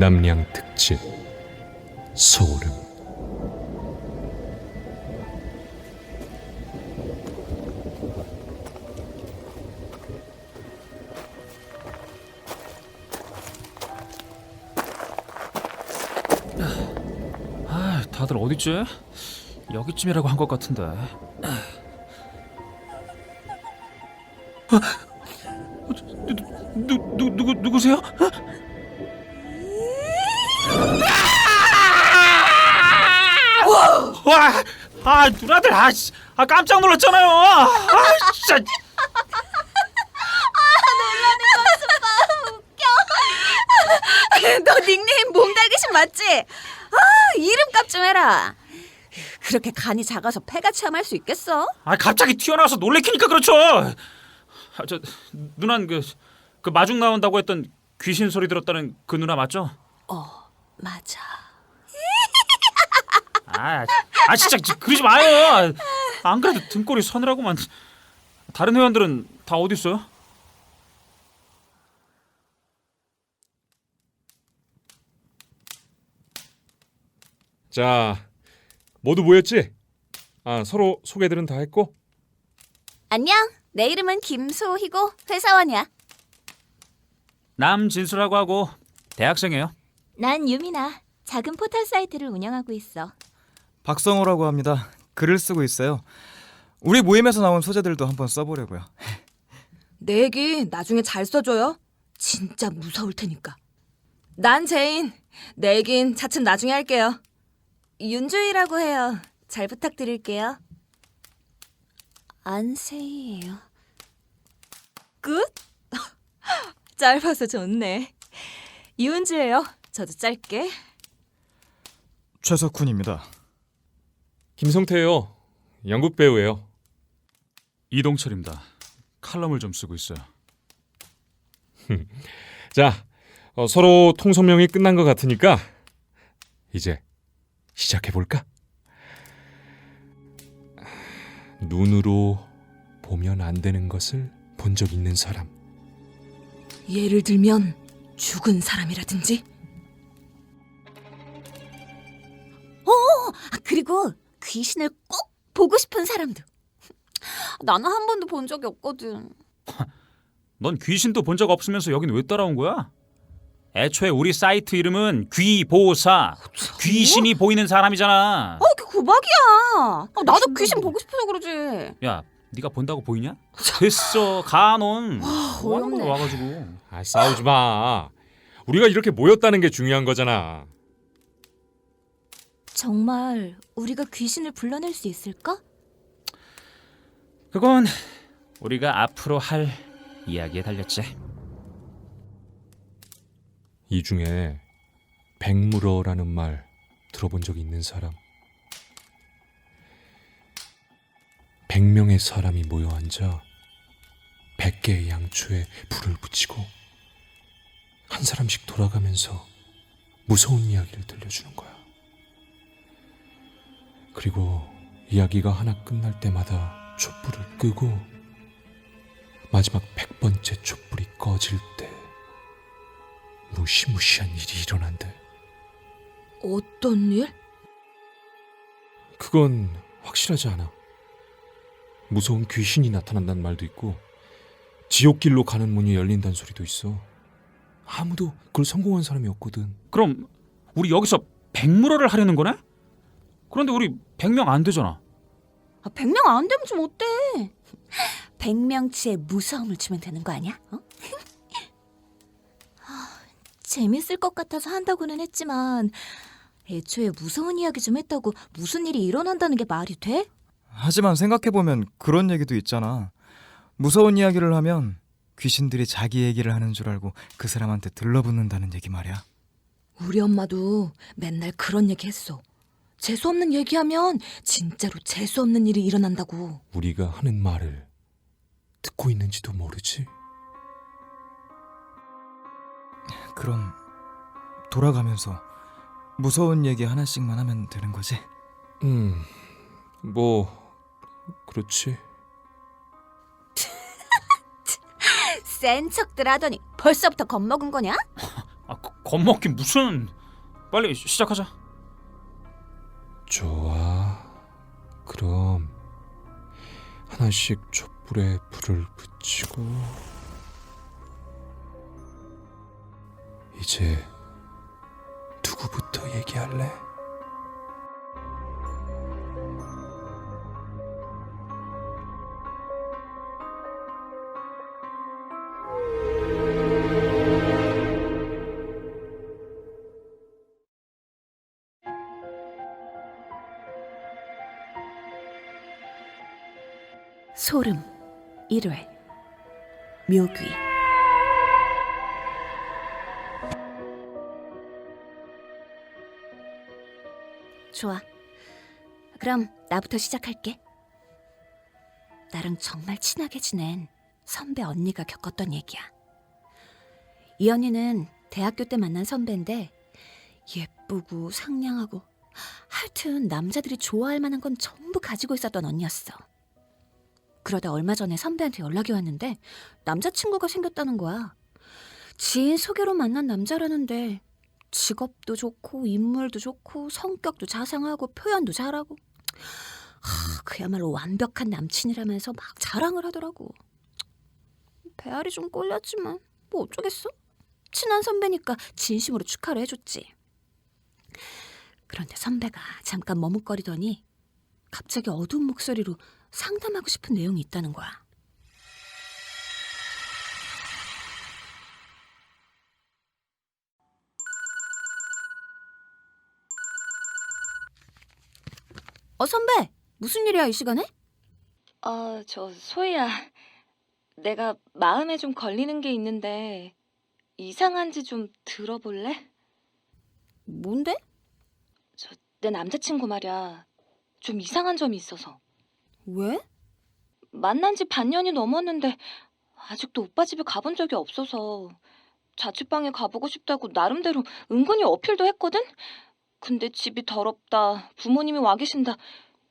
남량 특집 소름. 다들 어딨지? 여기쯤이라고 한 것 같은데. 누구세요? 와, 누나들, 깜짝 놀랐잖아요. 진짜. 너 닉네임 몸달귀신 맞지? 이름값 좀 해라. 그렇게 간이 작아서 폐가 체험할 수 있겠어? 갑자기 튀어나와서 놀래키니까 그렇죠. 누난 그 마중 나온다고 했던 귀신 소리 들었다는 그 누나 맞죠? 맞아. 진짜 그러지 마요. 안 그래도 등골이 서늘하고만. 다른 회원들은 다 어디 있어요? 자, 모두 모였지? 서로 소개들은 다 했고? 안녕. 내 이름은 김소희고 회사원이야. 남진수라고 하고 대학생이에요. 난 유미나. 작은 포털 사이트를 운영하고 있어. 박성호라고 합니다. 글을 쓰고 있어요. 우리 모임에서 나온 소재들도 한번 써보려고요. 내 얘기 나중에 잘 써줘요. 진짜 무서울 테니까. 난 제인. 내 얘긴 차츰 나중에 할게요. 윤주희라고 해요. 잘 부탁드릴게요. 안세희예요. 끝? 짧아서 좋네. 이은주예요. 저도 짧게. 최석훈입니다. 김성태예요. 연극 배우예요. 이동철입니다. 칼럼을 좀 쓰고 있어요. 자, 서로 통소명이 끝난 것 같으니까 이제 시작해볼까? 눈으로 보면 안 되는 것을 본 적 있는 사람. 예를 들면 죽은 사람이라든지. 그리고 귀신을 꼭 보고 싶은 사람도. 나는 한 번도 본 적이 없거든. 넌 귀신도 본 적 없으면서 여긴 왜 따라온 거야? 애초에 우리 사이트 이름은 귀보사. 귀신이 보이는 사람이잖아. 그게 구박이야. 나도 귀신 보고 싶어서 그러지. 야, 네가 본다고 보이냐? 됐어, 가논. 뭐 하는 어렵네. 거야 와가지고. 싸우지 마. 우리가 이렇게 모였다는 게 중요한 거잖아. 정말 우리가 귀신을 불러낼 수 있을까? 그건 우리가 앞으로 할 이야기에 달렸지. 이 중에 백물어라는 말 들어본 적 있는 사람? 100명의 사람이 모여 앉아 100개의 양초에 불을 붙이고 한 사람씩 돌아가면서 무서운 이야기를 들려주는 거야. 그리고 이야기가 하나 끝날 때마다 촛불을 끄고 마지막 100번째 촛불이 꺼질 때 무시무시한 일이 일어난대. 어떤 일? 그건 확실하지 않아. 무서운 귀신이 나타난다는 말도 있고 지옥길로 가는 문이 열린다는 소리도 있어. 아무도 그걸 성공한 사람이 없거든. 그럼 우리 여기서 백물어를 하려는 거네? 그런데 우리 100명 안 되잖아. 100명 안 되면 좀 어때? 100명치의 무서움을 주면 되는 거 아니야? 재밌을 것 같아서 한다고는 했지만 애초에 무서운 이야기 좀 했다고 무슨 일이 일어난다는 게 말이 돼? 하지만 생각해보면 그런 얘기도 있잖아. 무서운 이야기를 하면 귀신들이 자기 얘기를 하는 줄 알고 그 사람한테 들러붙는다는 얘기 말이야. 우리 엄마도 맨날 그런 얘기 했어. 재수없는 얘기하면 진짜로 재수없는 일이 일어난다고. 우리가 하는 말을 듣고 있는지도 모르지. 그럼 돌아가면서 무서운 얘기 하나씩만 하면 되는 거지? 뭐 그렇지. 센 척들 하더니 벌써부터 겁먹은 거냐? 겁먹긴 무슨. 빨리 시작하자. 좋아. 그럼 하나씩 촛불에 불을 붙이고 이제 누구부터 얘기할래? 소름 1회 묘귀. 좋아. 그럼 나부터 시작할게. 나랑 정말 친하게 지낸 선배 언니가 겪었던 얘기야. 이 언니는 대학교 때 만난 선배인데 예쁘고 상냥하고 하여튼 남자들이 좋아할 만한 건 전부 가지고 있었던 언니였어. 그러다 얼마 전에 선배한테 연락이 왔는데 남자친구가 생겼다는 거야. 지인 소개로 만난 남자라는데 직업도 좋고 인물도 좋고 성격도 자상하고 표현도 잘하고 그야말로 완벽한 남친이라면서 막 자랑을 하더라고. 배알이 좀 꼴렸지만 뭐 어쩌겠어? 친한 선배니까 진심으로 축하를 해줬지. 그런데 선배가 잠깐 머뭇거리더니 갑자기 어두운 목소리로 상담하고 싶은 내용이 있다는 거야. 선배! 무슨 일이야 이 시간에? 저 소희야. 내가 마음에 좀 걸리는 게 있는데 이상한지 좀 들어볼래? 뭔데? 내 남자친구 말이야. 좀 이상한 점이 있어서. 왜? 만난 지 반년이 넘었는데 아직도 오빠 집에 가본 적이 없어서 자취방에 가보고 싶다고 나름대로 은근히 어필도 했거든? 근데 집이 더럽다, 부모님이 와 계신다,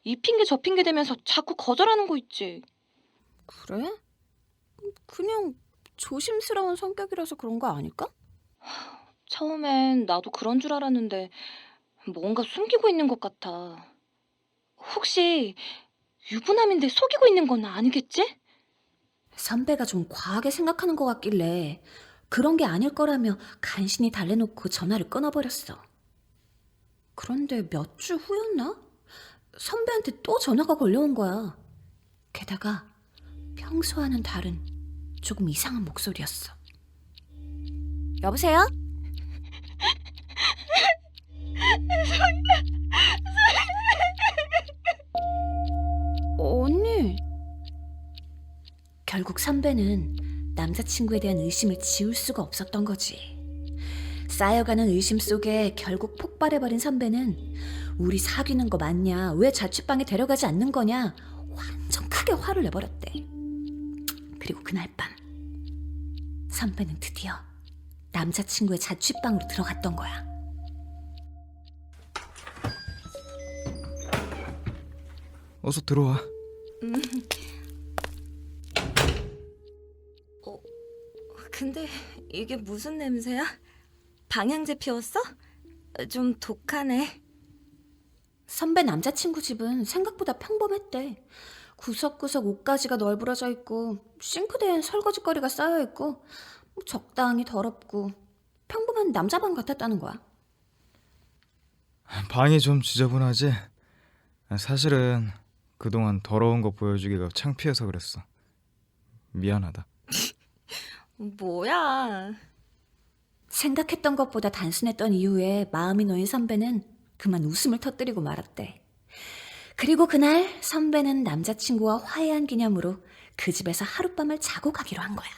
이 핑계 저 핑계 대면서 자꾸 거절하는 거 있지. 그래? 그냥 조심스러운 성격이라서 그런 거 아닐까? 처음엔 나도 그런 줄 알았는데 뭔가 숨기고 있는 것 같아. 혹시 유부남인데 속이고 있는 건 아니겠지? 선배가 좀 과하게 생각하는 것 같길래 그런 게 아닐 거라며 간신히 달래놓고 전화를 끊어버렸어. 그런데 몇 주 후였나? 선배한테 또 전화가 걸려온 거야. 게다가 평소와는 다른 조금 이상한 목소리였어. 여보세요? 언니. 결국 선배는 남자친구에 대한 의심을 지울 수가 없었던 거지. 쌓여가는 의심 속에 결국 폭발해버린 선배는 우리 사귀는 거 맞냐? 왜 자취방에 데려가지 않는 거냐? 완전 크게 화를 내버렸대. 그리고 그날 밤 선배는 드디어 남자친구의 자취방으로 들어갔던 거야. 어서 들어와. 근데 이게 무슨 냄새야? 방향제 피웠어? 좀 독하네. 선배 남자친구 집은 생각보다 평범했대. 구석구석 옷가지가 널브러져 있고 싱크대엔 설거지거리가 쌓여있고 적당히 더럽고 평범한 남자방 같았다는 거야. 방이 좀 지저분하지? 사실은 그동안 더러운 거 보여주기가 창피해서 그랬어. 미안하다. 뭐야? 생각했던 것보다 단순했던 이유에 마음이 놓인 선배는 그만 웃음을 터뜨리고 말았대. 그리고 그날 선배는 남자친구와 화해한 기념으로 그 집에서 하룻밤을 자고 가기로 한 거야.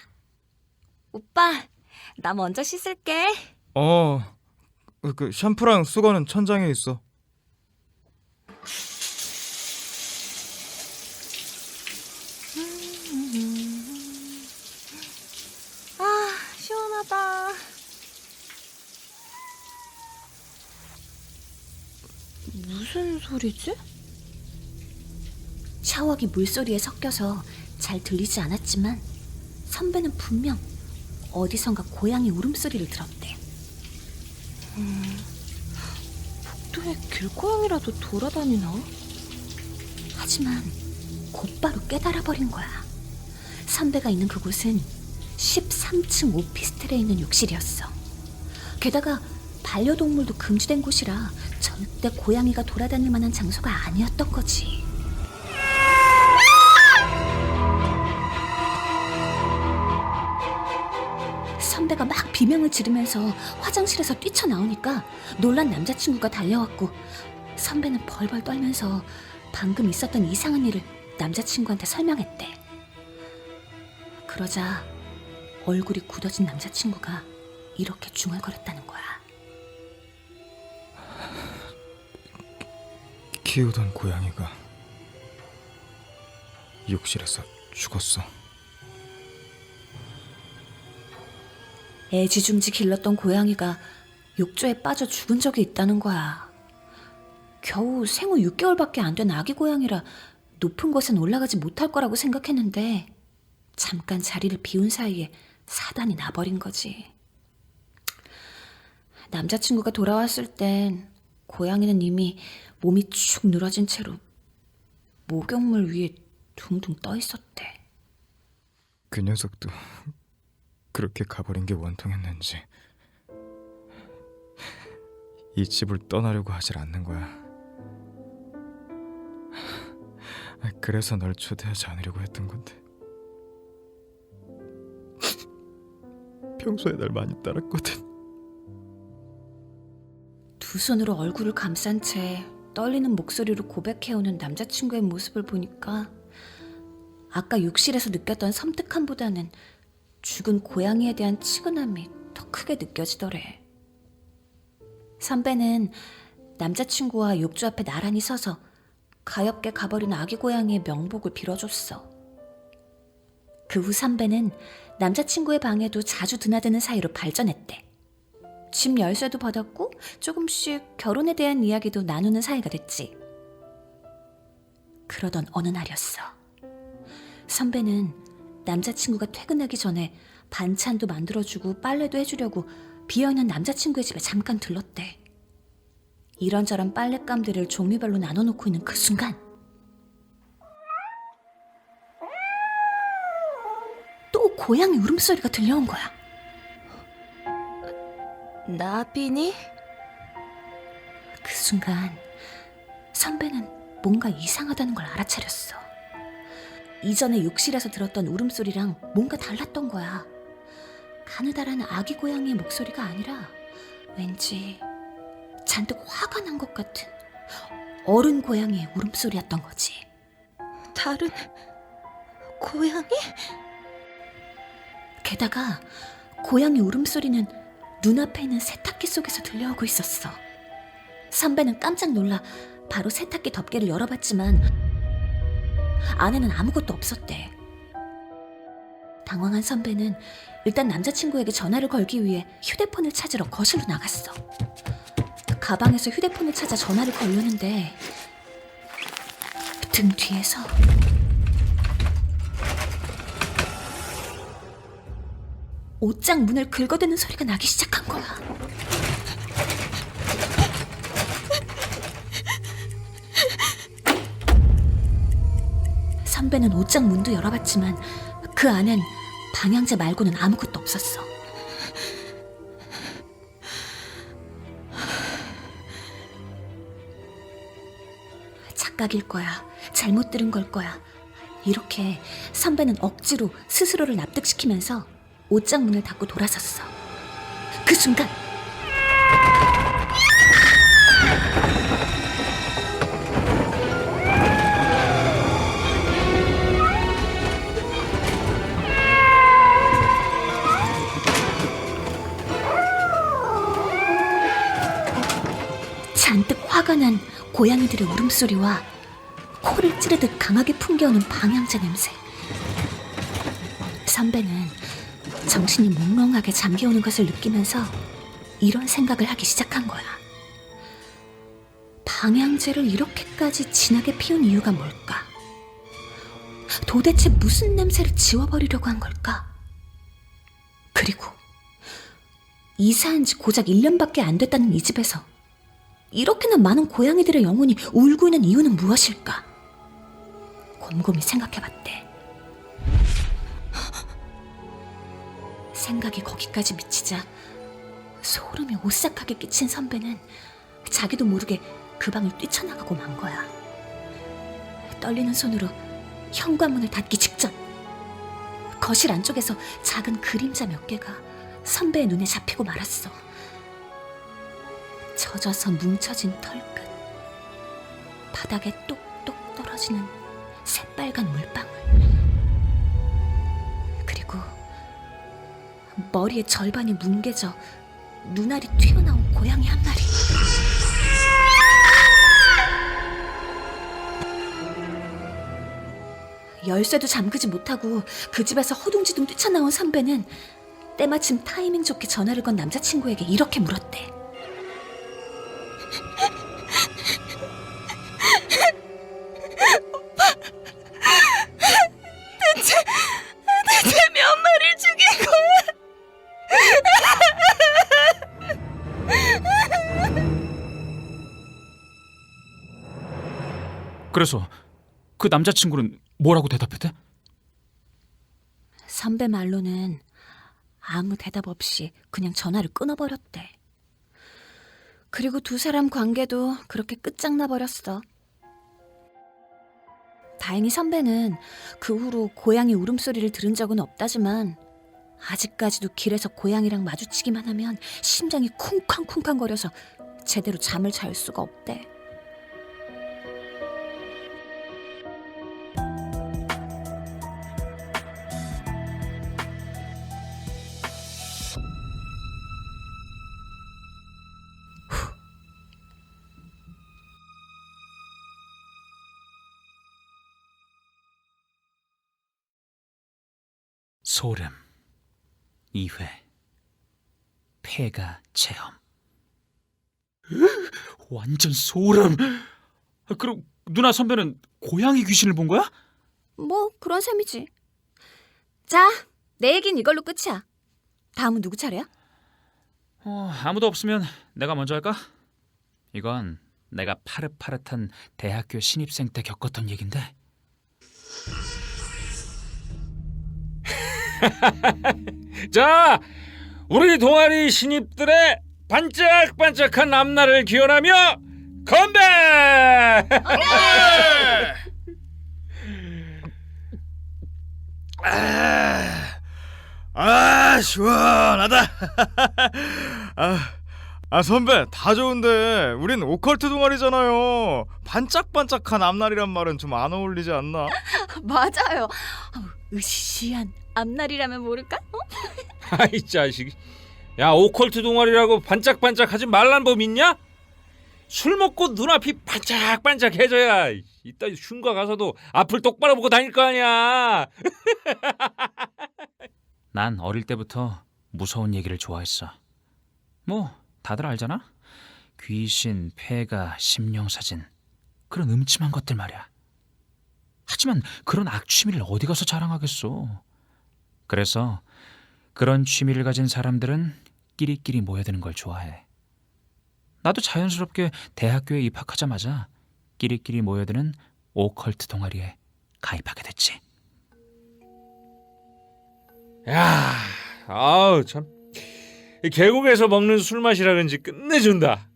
오빠, 나 먼저 씻을게. 그 샴푸랑 수건은 천장에 있어. 시원하다. 무슨 소리지? 샤워기 물소리에 섞여서 잘 들리지 않았지만 선배는 분명 어디선가 고양이 울음소리를 들었대. 복도에 길고양이라도 돌아다니나? 하지만 곧바로 깨달아버린 거야. 선배가 있는 그곳은 13층 오피스텔에 있는 욕실이었어. 게다가 반려동물도 금지된 곳이라 절대 고양이가 돌아다닐 만한 장소가 아니었던 거지. 선배가 막 비명을 지르면서 화장실에서 뛰쳐나오니까 놀란 남자친구가 달려왔고, 선배는 벌벌 떨면서 방금 있었던 이상한 일을 남자친구한테 설명했대. 그러자 얼굴이 굳어진 남자친구가 이렇게 중얼거렸다는 거야. 키우던 고양이가 욕실에서 죽었어. 애지중지 길렀던 고양이가 욕조에 빠져 죽은 적이 있다는 거야. 겨우 생후 6개월밖에 안 된 아기 고양이라 높은 곳엔 올라가지 못할 거라고 생각했는데 잠깐 자리를 비운 사이에 사단이 나버린 거지. 남자친구가 돌아왔을 땐 고양이는 이미 몸이 축 늘어진 채로 목욕물 위에 둥둥 떠 있었대. 그 녀석도 그렇게 가버린 게 원통했는지 이 집을 떠나려고 하질 않는 거야. 그래서 널 초대하지 않으려고 했던 건데. 평소에 날 많이 따랐거든. 두 손으로 얼굴을 감싼 채 떨리는 목소리로 고백해오는 남자친구의 모습을 보니까 아까 욕실에서 느꼈던 섬뜩함보다는 죽은 고양이에 대한 치근함이 더 크게 느껴지더래. 선배는 남자친구와 욕조 앞에 나란히 서서 가엾게 가버린 아기 고양이의 명복을 빌어줬어. 그 후 선배는 남자친구의 방에도 자주 드나드는 사이로 발전했대. 집 열쇠도 받았고 조금씩 결혼에 대한 이야기도 나누는 사이가 됐지. 그러던 어느 날이었어. 선배는 남자친구가 퇴근하기 전에 반찬도 만들어주고 빨래도 해주려고 비어있는 남자친구의 집에 잠깐 들렀대. 이런저런 빨랫감들을 종류별로 나눠놓고 있는 그 순간 또 고양이 울음소리가 들려온 거야. 나비니? 그 순간 선배는 뭔가 이상하다는 걸 알아차렸어. 이전에 욕실에서 들었던 울음소리랑 뭔가 달랐던 거야. 가느다란 아기 고양이의 목소리가 아니라 왠지 잔뜩 화가 난 것 같은 어른 고양이의 울음소리였던 거지. 다른 고양이? 게다가 고양이 울음소리는 눈앞에 있는 세탁기 속에서 들려오고 있었어. 선배는 깜짝 놀라 바로 세탁기 덮개를 열어봤지만 안에는 아무것도 없었대. 당황한 선배는 일단 남자친구에게 전화를 걸기 위해 휴대폰을 찾으러 거실로 나갔어. 가방에서 휴대폰을 찾아 전화를 걸려는데 등 뒤에서 옷장 문을 긁어대는 소리가 나기 시작한 거야. 선배는 옷장 문도 열어봤지만 그 안엔 방향제 말고는 아무것도 없었어. 착각일 거야. 잘못 들은 걸 거야. 이렇게 선배는 억지로 스스로를 납득시키면서 옷장 문을 닫고 돌아섰어. 그 순간 잔뜩 화가 난 고양이들의 울음소리와 코를 찌르듯 강하게 풍겨오는 방향제 냄새. 선배는 정신이 몽롱하게 잠겨오는 것을 느끼면서 이런 생각을 하기 시작한 거야. 방향제를 이렇게까지 진하게 피운 이유가 뭘까? 도대체 무슨 냄새를 지워버리려고 한 걸까? 그리고 이사한 지 고작 1년밖에 안 됐다는 이 집에서 이렇게나 많은 고양이들의 영혼이 울고 있는 이유는 무엇일까? 곰곰이 생각해봤대. 생각이 거기까지 미치자 소름이 오싹하게 끼친 선배는 자기도 모르게 그 방을 뛰쳐나가고 만 거야. 떨리는 손으로 현관문을 닫기 직전 거실 안쪽에서 작은 그림자 몇 개가 선배의 눈에 잡히고 말았어. 젖어서 뭉쳐진 털끝, 바닥에 똑똑 떨어지는 새빨간 물방울, 그리고 머리의 절반이 뭉개져 눈알이 튀어나온 고양이 한 마리. 열쇠도 잠그지 못하고 그 집에서 허둥지둥 뛰쳐나온 선배는 때마침 타이밍 좋게 전화를 건 남자친구에게 이렇게 물었대. 대체 몇 마리를 죽인 그래서 그 남자친구는 뭐라고 대답했대? 선배 말로는 아무 대답 없이 그냥 전화를 끊어버렸대. 그리고 두 사람 관계도 그렇게 끝장나 버렸어. 다행히 선배는 그 후로 고양이 울음소리를 들은 적은 없다지만 아직까지도 길에서 고양이랑 마주치기만 하면 심장이 쿵쾅쿵쾅거려서 제대로 잠을 잘 수가 없대. 소름 2회 폐가 체험. 완전 소름. 그럼 누나 선배는 고양이 귀신을 본 거야? 뭐 그런 셈이지. 자, 내 얘긴 이걸로 끝이야. 다음은 누구 차례야? 아무도 없으면 내가 먼저 할까? 이건 내가 파릇파릇한 대학교 신입생 때 겪었던 얘긴데. 자, 우리 동아리 신입들의 반짝반짝한 앞날을 기원하며 건배! 시원하다. 선배 다 좋은데 우린 오컬트 동아리잖아요. 반짝반짝한 앞날이란 말은 좀 안 어울리지 않나? 맞아요. 으시시한 앞날이라면 모를까? 아이 자식, 야 오컬트 동아리라고 반짝반짝하지 말란 법 있냐? 술 먹고 눈앞이 반짝반짝해져야 이따 흉가 가서도 앞을 똑바로 보고 다닐 거 아니야. 난 어릴 때부터 무서운 얘기를 좋아했어. 뭐 다들 알잖아? 귀신, 폐가, 심령사진, 그런 음침한 것들 말이야. 하지만 그런 악취미를 어디 가서 자랑하겠어. 그래서 그런 취미를 가진 사람들은 끼리끼리 모여드는 걸 좋아해. 나도 자연스럽게 대학교에 입학하자마자 끼리끼리 모여드는 오컬트 동아리에 가입하게 됐지. 야, 아우 참, 이 계곡에서 먹는 술 맛이라 그런지 끝내준다.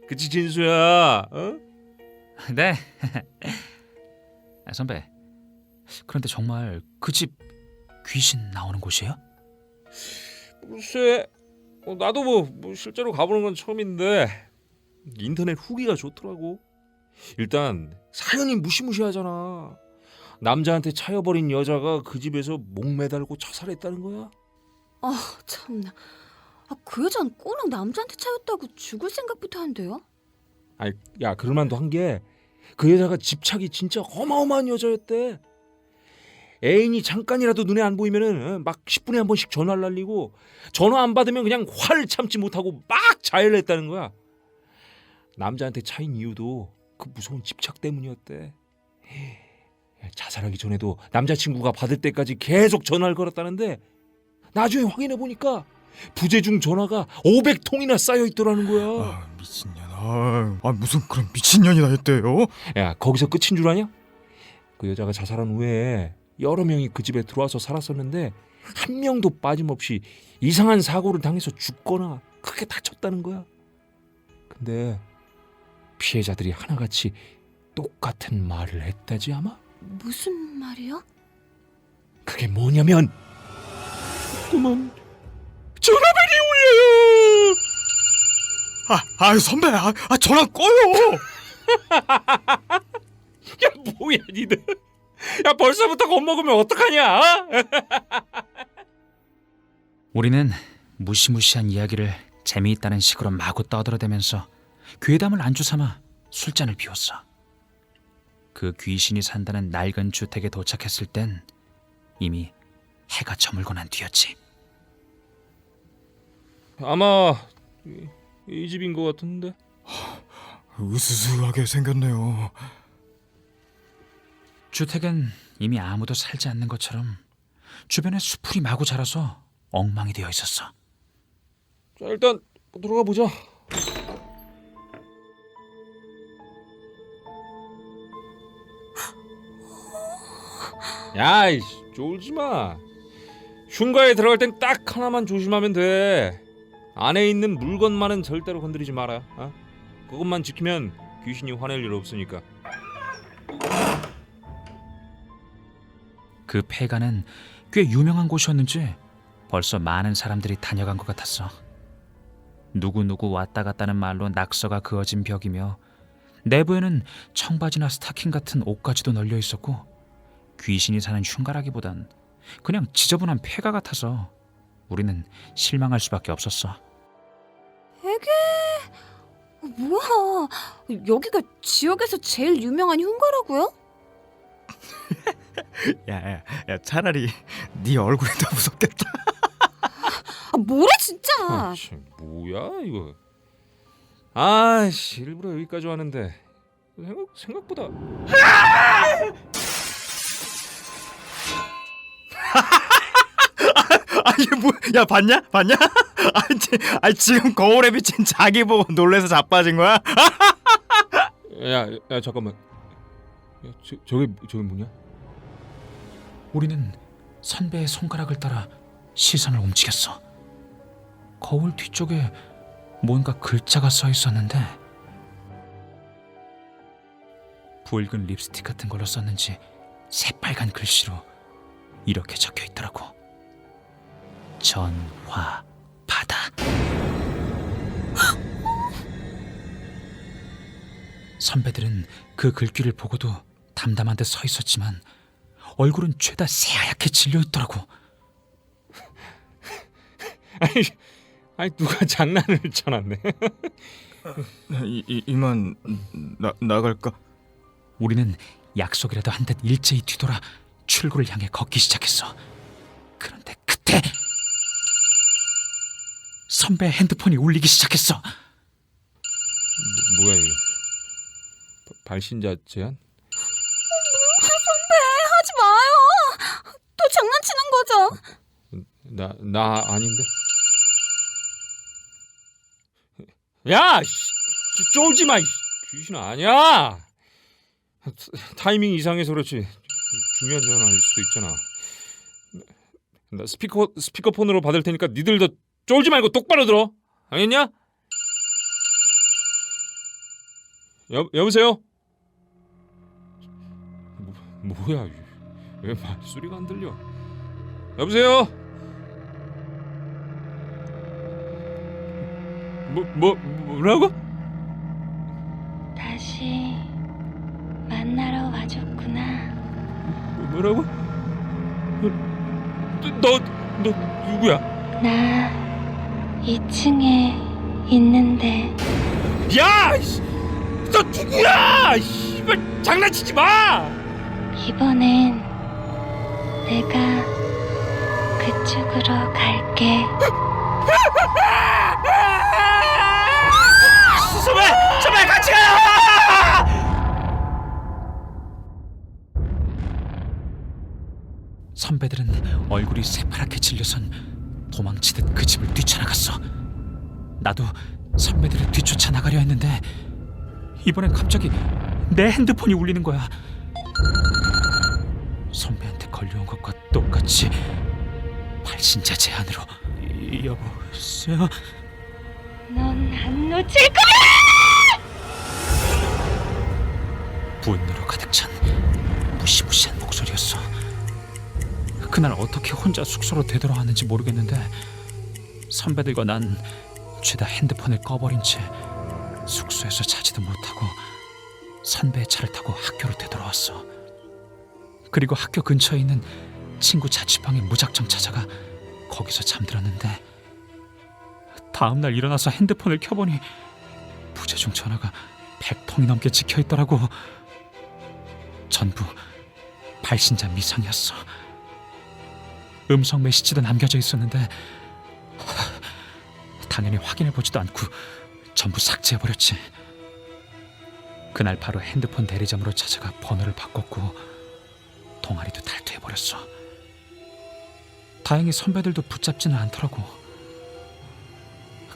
그치 진수야? 어? 네. 선배, 그런데 정말 그 집 귀신 나오는 곳이에요? 글쎄, 나도 뭐 실제로 가보는 건 처음인데 인터넷 후기가 좋더라고. 일단 사연이 무시무시하잖아. 남자한테 차여버린 여자가 그 집에서 목 매달고 자살했다는 거야. 참나. 그 여자는 꼬랑 남자한테 차였다고 죽을 생각부터 한대요? 아니, 야 그럴만도 한 게 그 여자가 집착이 진짜 어마어마한 여자였대. 애인이 잠깐이라도 눈에 안 보이면은 막 10분에 한 번씩 전화를 날리고 전화 안 받으면 그냥 화를 참지 못하고 막 자해를 했다는 거야. 남자한테 차인 이유도 그 무서운 집착 때문이었대. 자살하기 전에도 남자친구가 받을 때까지 계속 전화를 걸었다는데 나중에 확인해 보니까 부재중 전화가 500통이나 쌓여 있더라는 거야. 아, 미친년. 무슨 그런 미친년이 다 했대요? 야, 거기서 끝인 줄 아냐? 그 여자가 자살한 후에 여러 명이 그 집에 들어와서 살았었는데 한 명도 빠짐없이 이상한 사고를 당해서 죽거나 크게 다쳤다는 거야. 근데 피해자들이 하나같이 똑같은 말을 했다지 아마? 무슨 말이야? 그게 뭐냐면 그만 전화벨이 울려요. 선배, 전화 꺼요. 야, 뭐야 니들. 야, 벌써부터 겁먹으면 어떡하냐? 우리는 무시무시한 이야기를 재미있다는 식으로 마구 떠들어대면서 괴담을 안주 삼아 술잔을 비웠어. 그 귀신이 산다는 낡은 주택에 도착했을 땐 이미 해가 저물고 난 뒤였지. 아마 이 집인 것 같은데. 으스스하게 생겼네요. 주택엔 이미 아무도 살지 않는 것처럼 주변에 수풀이 마구 자라서 엉망이 되어 있었어. 자, 일단 들어가 보자. 야, 이씨, 쫄지 마. 흉가에 들어갈 땐 딱 하나만 조심하면 돼. 안에 있는 물건만은 절대로 건드리지 마라. 어? 그것만 지키면 귀신이 화낼 일 없으니까. 그 폐가는 꽤 유명한 곳이었는지 벌써 많은 사람들이 다녀간 것 같았어. 누구누구 왔다 갔다는 말로 낙서가 그어진 벽이며 내부에는 청바지나 스타킹 같은 옷까지도 널려 있었고 귀신이 사는 흉가라기보단 그냥 지저분한 폐가 같아서 우리는 실망할 수밖에 없었어. 뭐야? 여기가 지역에서 제일 유명한 흉가라고요? 야, 차라리 네 얼굴이 더 무섭겠다. 뭐래 진짜? 아, 참, 뭐야 이거. 아씨, 일부러 여기까지 왔는데 생각보다. 이게 뭐? 야, 봤냐? 지금 거울에 비친 자기 보고 놀래서 자빠진 거야? 야, 잠깐만. 야, 저게 뭐냐? 우리는 선배의 손가락을 따라 시선을 움직였어. 거울 뒤쪽에 뭔가 글자가 써 있었는데 붉은 립스틱 같은 걸로 썼는지 새빨간 글씨로 이렇게 적혀 있더라고. 전화 받아. 선배들은 그 글귀를 보고도 담담한 듯 서 있었지만 얼굴은 죄다 새하얗게 질려 있더라고. 아니 누가 장난을 쳐놨네. 이만 나갈까? 우리는 약속이라도 한 듯 일제히 뒤돌아 출구를 향해 걷기 시작했어. 그런데 그때 선배의 핸드폰이 울리기 시작했어. 뭐야 이거? 발신자 제한? 하지 마요. 또 장난치는 거죠? 나 아닌데. 야, 쫄지 마. 귀신 아니야. 타이밍 이상해서 그렇지. 중요한 전화일 수도 있잖아. 나 스피커폰으로 받을 테니까 니들도 쫄지 말고 똑바로 들어. 알겠냐? 여보세요? 뭐야? 왜 말소리가 안 들려? 여보세요? 뭐라고? 다시 만나러 와줬구나. 뭐라고? 너 누구야? 나 2층에 있는데. 야! 너 누구야? 씨발 장난치지 마! 이번엔 내가 그쪽으로 갈게. 선배 같이 가요! 선배들은 얼굴이 새파랗게 질려선 도망치듯 그 집을 뛰쳐나갔어. 나도 선배들을 뒤쫓아 나가려 했는데 이번엔 갑자기 내 핸드폰이 울리는 거야. 선배한테 걸려온 것과 똑같이 발신자 제한으로. 여보세요? 넌 안 놓칠 거야! 분노로 가득 찬 무시무시한 목소리였어. 그날 어떻게 혼자 숙소로 되돌아왔는지 모르겠는데 선배들과 난 죄다 핸드폰을 꺼버린 채 숙소에서 자지도 못하고 선배의 차를 타고 학교로 되돌아왔어. 그리고 학교 근처에 있는 친구 자취방에 무작정 찾아가 거기서 잠들었는데 다음날 일어나서 핸드폰을 켜보니 부재중 전화가 100통이 넘게 찍혀있더라고. 전부 발신자 미상이었어. 음성 메시지도 남겨져 있었는데 당연히 확인해보지도 않고 전부 삭제해버렸지. 그날 바로 핸드폰 대리점으로 찾아가 번호를 바꿨고 동아리도 탈퇴해버렸어. 다행히 선배들도 붙잡지는 않더라고.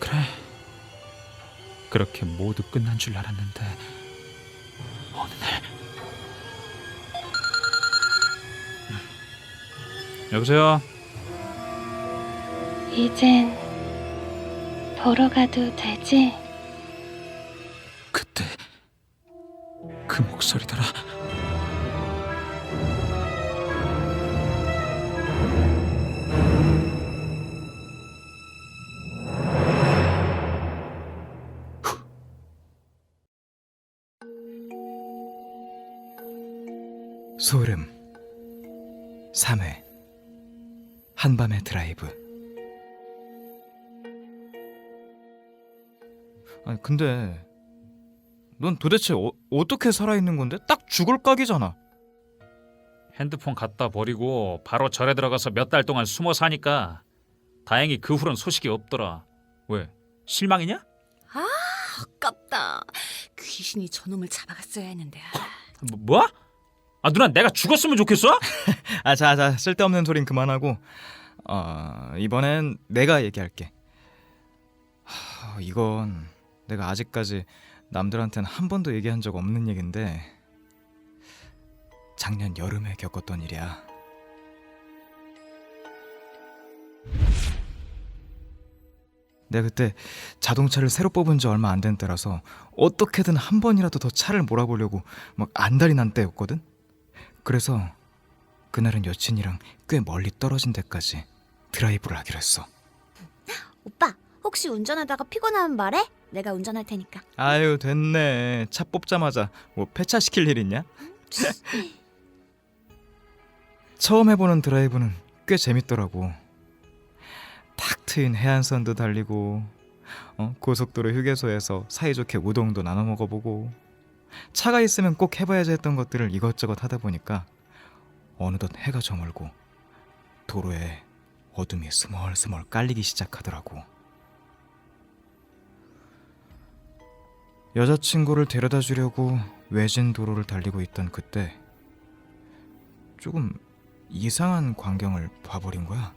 그래, 그렇게 모두 끝난 줄 알았는데 어느 날. 여보세요? 이젠 보러 가도 되지? 그때 그 목소리더라. 소름 3회 한밤의 드라이브. 아니 근데 넌 도대체 어떻게 살아있는 건데? 딱 죽을 각이잖아. 핸드폰 갖다 버리고 바로 절에 들어가서 몇 달 동안 숨어 사니까 다행히 그 후론 소식이 없더라. 왜? 실망이냐? 아깝다. 귀신이 저놈을 잡아갔어야 했는데. 뭐? 아 누나 내가 죽었으면 좋겠어? 자 쓸데없는 소린 그만하고 이번엔 내가 얘기할게. 이건 내가 아직까지 남들한테는 한 번도 얘기한 적 없는 얘긴데 작년 여름에 겪었던 일이야. 내가 그때 자동차를 새로 뽑은 지 얼마 안 된 때라서 어떻게든 한 번이라도 더 차를 몰아보려고 막 안달이 난 때였거든. 그래서 그날은 여친이랑 꽤 멀리 떨어진 데까지 드라이브를 하기로 했어. 오빠, 혹시 운전하다가 피곤하면 말해? 내가 운전할 테니까. 아유 됐네. 차 뽑자마자 뭐 폐차시킬 일 있냐? 처음 해보는 드라이브는 꽤 재밌더라고. 탁 트인 해안선도 달리고 고속도로 휴게소에서 사이좋게 우동도 나눠 먹어보고 차가 있으면 꼭 해봐야지 했던 것들을 이것저것 하다 보니까 어느덧 해가 저물고 도로에 어둠이 스멀스멀 깔리기 시작하더라고. 여자친구를 데려다 주려고 외진 도로를 달리고 있던 그때 조금 이상한 광경을 봐버린 거야.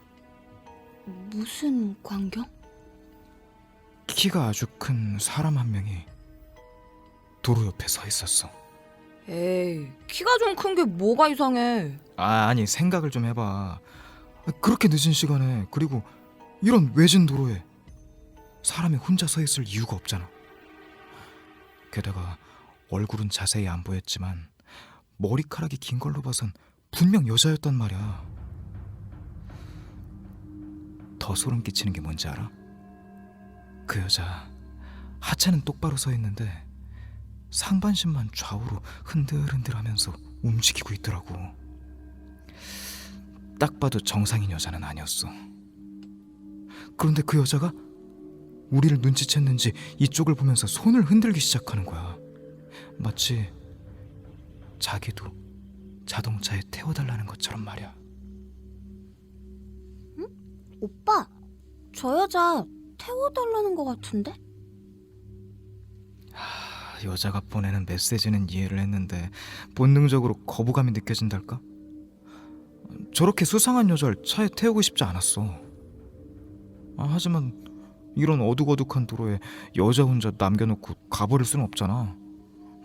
무슨 광경? 키가 아주 큰 사람 한 명이 도로 옆에 서 있었어. 에이, 키가 좀 큰 게 뭐가 이상해? 아니 생각을 좀 해봐. 그렇게 늦은 시간에 그리고 이런 외진 도로에 사람이 혼자 서 있을 이유가 없잖아. 게다가 얼굴은 자세히 안 보였지만 머리카락이 긴 걸로 봐선 분명 여자였단 말이야. 더 소름 끼치는 게 뭔지 알아? 그 여자 하체는 똑바로 서 있는데 상반신만 좌우로 흔들흔들하면서 움직이고 있더라고. 딱 봐도 정상인 여자는 아니었어. 그런데 그 여자가 우리를 눈치챘는지 이쪽을 보면서 손을 흔들기 시작하는 거야. 마치 자기도 자동차에 태워달라는 것처럼 말이야. 오빠, 저 여자 태워달라는 것 같은데? 여자가 보내는 메시지는 이해를 했는데 본능적으로 거부감이 느껴진달까? 저렇게 수상한 여자를 차에 태우고 싶지 않았어. 하지만 이런 어둑어둑한 도로에 여자 혼자 남겨놓고 가버릴 수는 없잖아.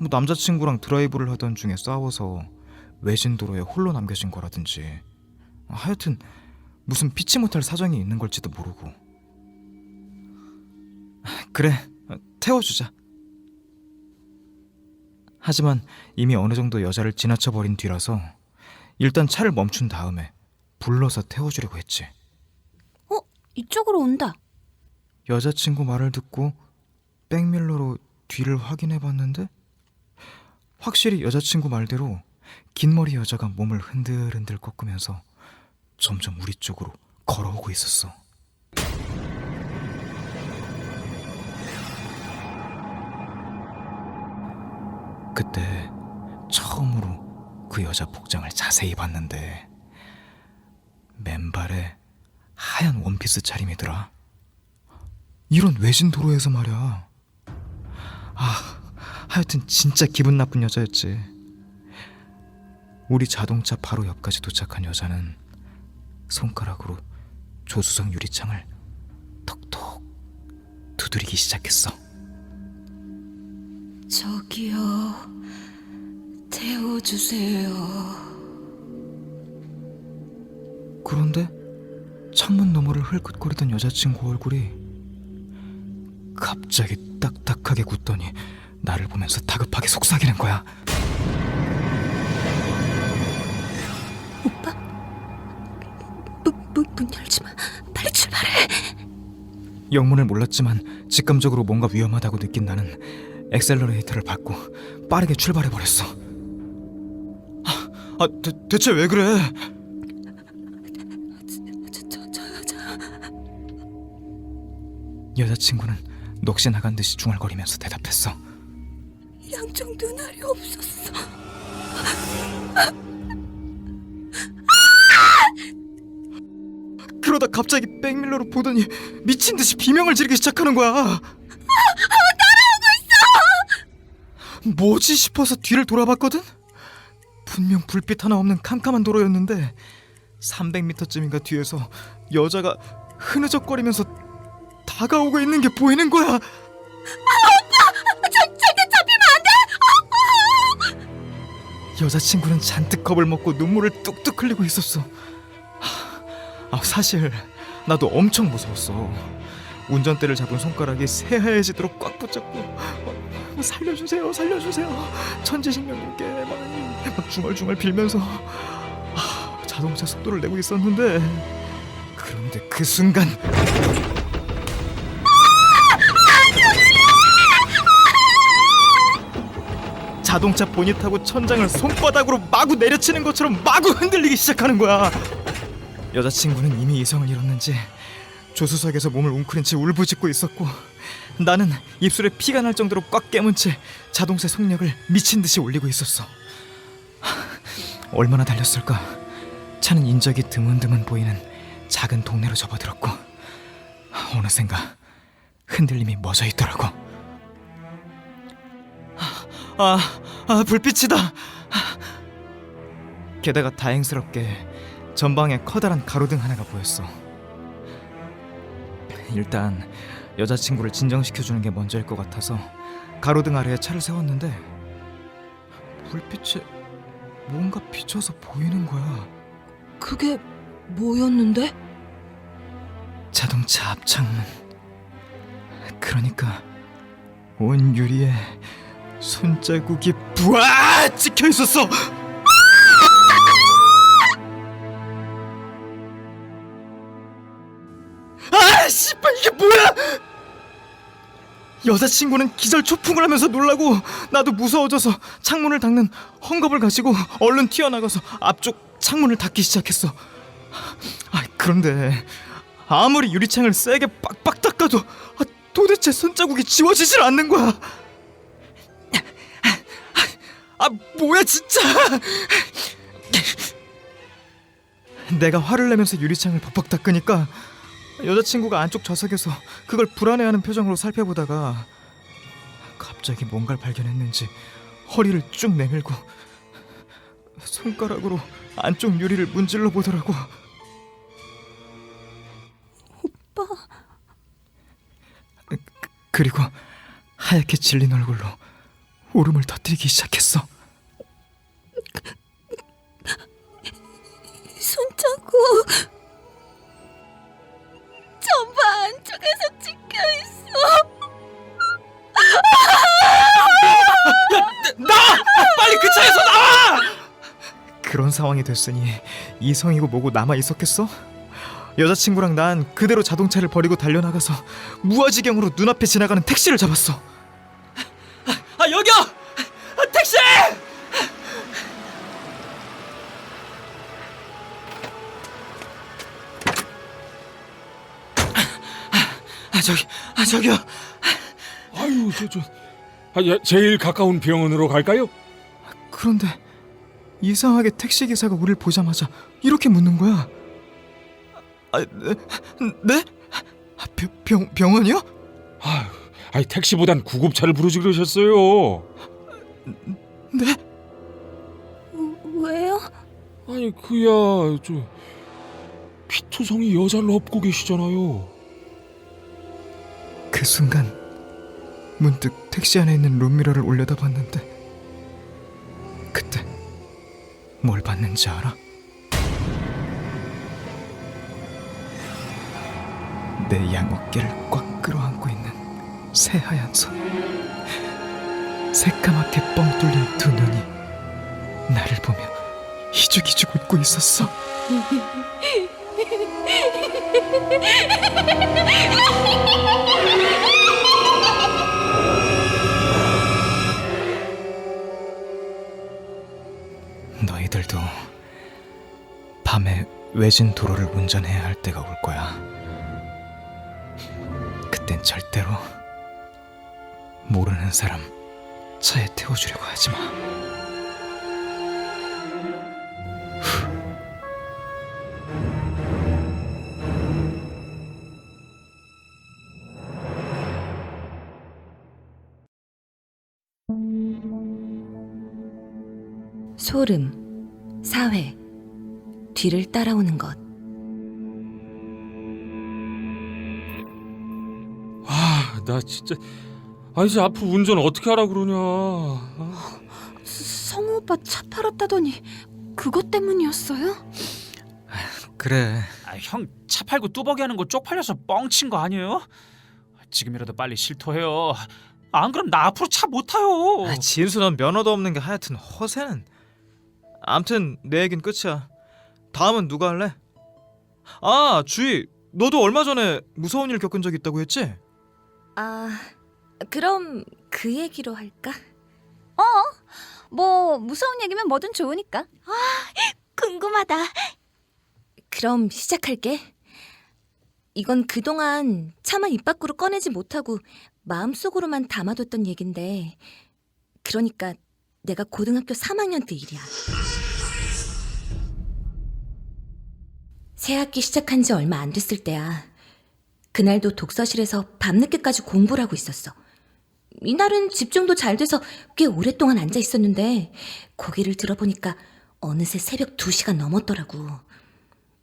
뭐 남자친구랑 드라이브를 하던 중에 싸워서 외진 도로에 홀로 남겨진 거라든지, 하여튼 무슨 피치 못할 사정이 있는 걸지도 모르고. 그래, 태워주자. 하지만 이미 어느 정도 여자를 지나쳐버린 뒤라서 일단 차를 멈춘 다음에 불러서 태워주려고 했지. 이쪽으로 온다. 여자친구 말을 듣고 백밀러로 뒤를 확인해봤는데 확실히 여자친구 말대로 긴 머리 여자가 몸을 흔들흔들 꺾으면서 점점 우리 쪽으로 걸어오고 있었어. 그때 처음으로 그 여자 복장을 자세히 봤는데 맨발에 하얀 원피스 차림이더라. 이런 외진 도로에서 말이야. 하여튼 진짜 기분 나쁜 여자였지. 우리 자동차 바로 옆까지 도착한 여자는 손가락으로 조수석 유리창을 톡톡 두드리기 시작했어. 저기요, 태워주세요. 그런데 창문 너머를 흘끗거리던 여자친구 얼굴이 갑자기 딱딱하게 굳더니 나를 보면서 다급하게 속삭이는 거야. 오빠, 문 열지 마. 빨리 출발해. 영문을 몰랐지만 직감적으로 뭔가 위험하다고 느낀 나는 엑셀러레이터를 밟고 빠르게 출발해버렸어. 대체 왜 그래? 저 여자. 여자친구는 넋이 나간 듯이 중얼거리면서 대답했어. 양쪽 눈알이 없었어. 그러다 갑자기 백밀러로 보더니 미친 듯이 비명을 지르기 시작하는 거야. 따라오고 있어! 뭐지 싶어서 뒤를 돌아봤거든? 분명 불빛 하나 없는 캄캄한 도로였는데 300m쯤인가 뒤에서 여자가 흐느적거리면서 다가오고 있는 게 보이는 거야. 오빠! 절대 잡히면 안 돼! 여자친구는 잔뜩 겁을 먹고 눈물을 뚝뚝 흘리고 있었어. 사실 나도 엄청 무서웠어. 운전대를 잡은 손가락이 새하얘지도록 꽉 붙잡고 살려주세요, 살려주세요, 천지신명님께 막 중얼중얼 빌면서 자동차 속도를 내고 있었는데, 그런데 그 순간 자동차 보닛하고 천장을 손바닥으로 마구 내려치는 것처럼 마구 흔들리기 시작하는 거야. 여자친구는 이미 이성을 잃었는지 조수석에서 몸을 웅크린 채 울부짖고 있었고, 나는 입술에 피가 날 정도로 꽉 깨문 채 자동차 속력을 미친 듯이 올리고 있었어. 얼마나 달렸을까? 차는 인적이 드문드문 보이는 작은 동네로 접어들었고, 어느샌가 흔들림이 멎어 있더라고. 불빛이다. 게다가 다행스럽게 전방에 커다란 가로등 하나가 보였어. 일단 여자친구를 진정시켜주는 게 먼저일 것 같아서 가로등 아래에 차를 세웠는데 불빛에 뭔가 비쳐서 보이는 거야. 그게 뭐였는데? 자동차 앞창문. 그러니까 온 유리에 손자국이 부아 찍혀 있었어. 씨발, 이게 뭐야? 여자친구는 기절 초풍을 하면서 놀라고, 나도 무서워져서 창문을 닫는 헝겊을 가지고 얼른 튀어나가서 앞쪽 창문을 닫기 시작했어. 그런데 아무리 유리창을 세게 빡빡 닦아도 도대체 손자국이 지워지질 않는 거야. 뭐야 진짜. 내가 화를 내면서 유리창을 벅벅 닦으니까 여자친구가 안쪽 좌석에서 그걸 불안해하는 표정으로 살펴보다가 갑자기 뭔가를 발견했는지 허리를 쭉 내밀고 손가락으로 안쪽 유리를 문질러 보더라고. 오빠. 그리고 하얗게 질린 얼굴로 울음을 터뜨리기 시작했어. 손자국 전부 안쪽에서 찍혀있어. 빨리 그 차에서 나와! 그런 상황이 됐으니 이성이고 뭐고 남아 있었겠어? 여자친구랑 난 그대로 자동차를 버리고 달려나가서 무아지경으로 눈앞에 지나가는 택시를 잡았어. 여기요! 택시! 저기요. 아유, 제일 가까운 병원으로 갈까요? 그런데 이상하게 택시기사가 우릴 보자마자 이렇게 묻는 거야. 네? 병원이요? 아이, 택시보단 구급차를 부르지 그러셨어요. 네? 왜요? 아니, 그야 피투성이 여자를 업고 계시잖아요. 그 순간 문득 택시 안에 있는 룸미러를 올려다봤는데 그때 뭘 봤는지 알아? 내 양어깨를 꽉 끌어안고 있는 새하얀 손, 새까맣게 뻥 뚫린 두 눈이 나를 보며 희죽희죽 웃고 있었어. 너희들도 밤에 외진 도로를 운전해야 할 때가 올 거야. 그땐 절대로 모르는 사람 차에 태워주려고 하지 마. 소름, 사회, 뒤를 따라오는 것. 나 진짜 이제 앞으로 운전 어떻게 하라 그러냐. 성우 오빠 차 팔았다더니 그것 때문이었어요? 그래. 형 차 팔고 뚜벅이하는 거 쪽팔려서 뻥친 거 아니에요? 지금이라도 빨리 실토해요. 안 그럼 나 앞으로 차 못 타요. 진수 넌 면허도 없는 게 하여튼 허세는. 암튼 내 얘긴 끝이야. 다음은 누가 할래? 주희, 너도 얼마 전에 무서운 일 겪은 적 있다고 했지? 그럼 그 얘기로 할까? 뭐 무서운 얘기면 뭐든 좋으니까. 궁금하다. 그럼 시작할게. 이건 그동안 차마 입 밖으로 꺼내지 못하고 마음속으로만 담아뒀던 얘긴데, 그러니까 내가 고등학교 3학년 때 일이야. 새 학기 시작한 지 얼마 안 됐을 때야. 그날도 독서실에서 밤늦게까지 공부를 하고 있었어. 이날은 집중도 잘 돼서 꽤 오랫동안 앉아 있었는데 고개를 들어보니까 어느새 새벽 2시가 넘었더라고.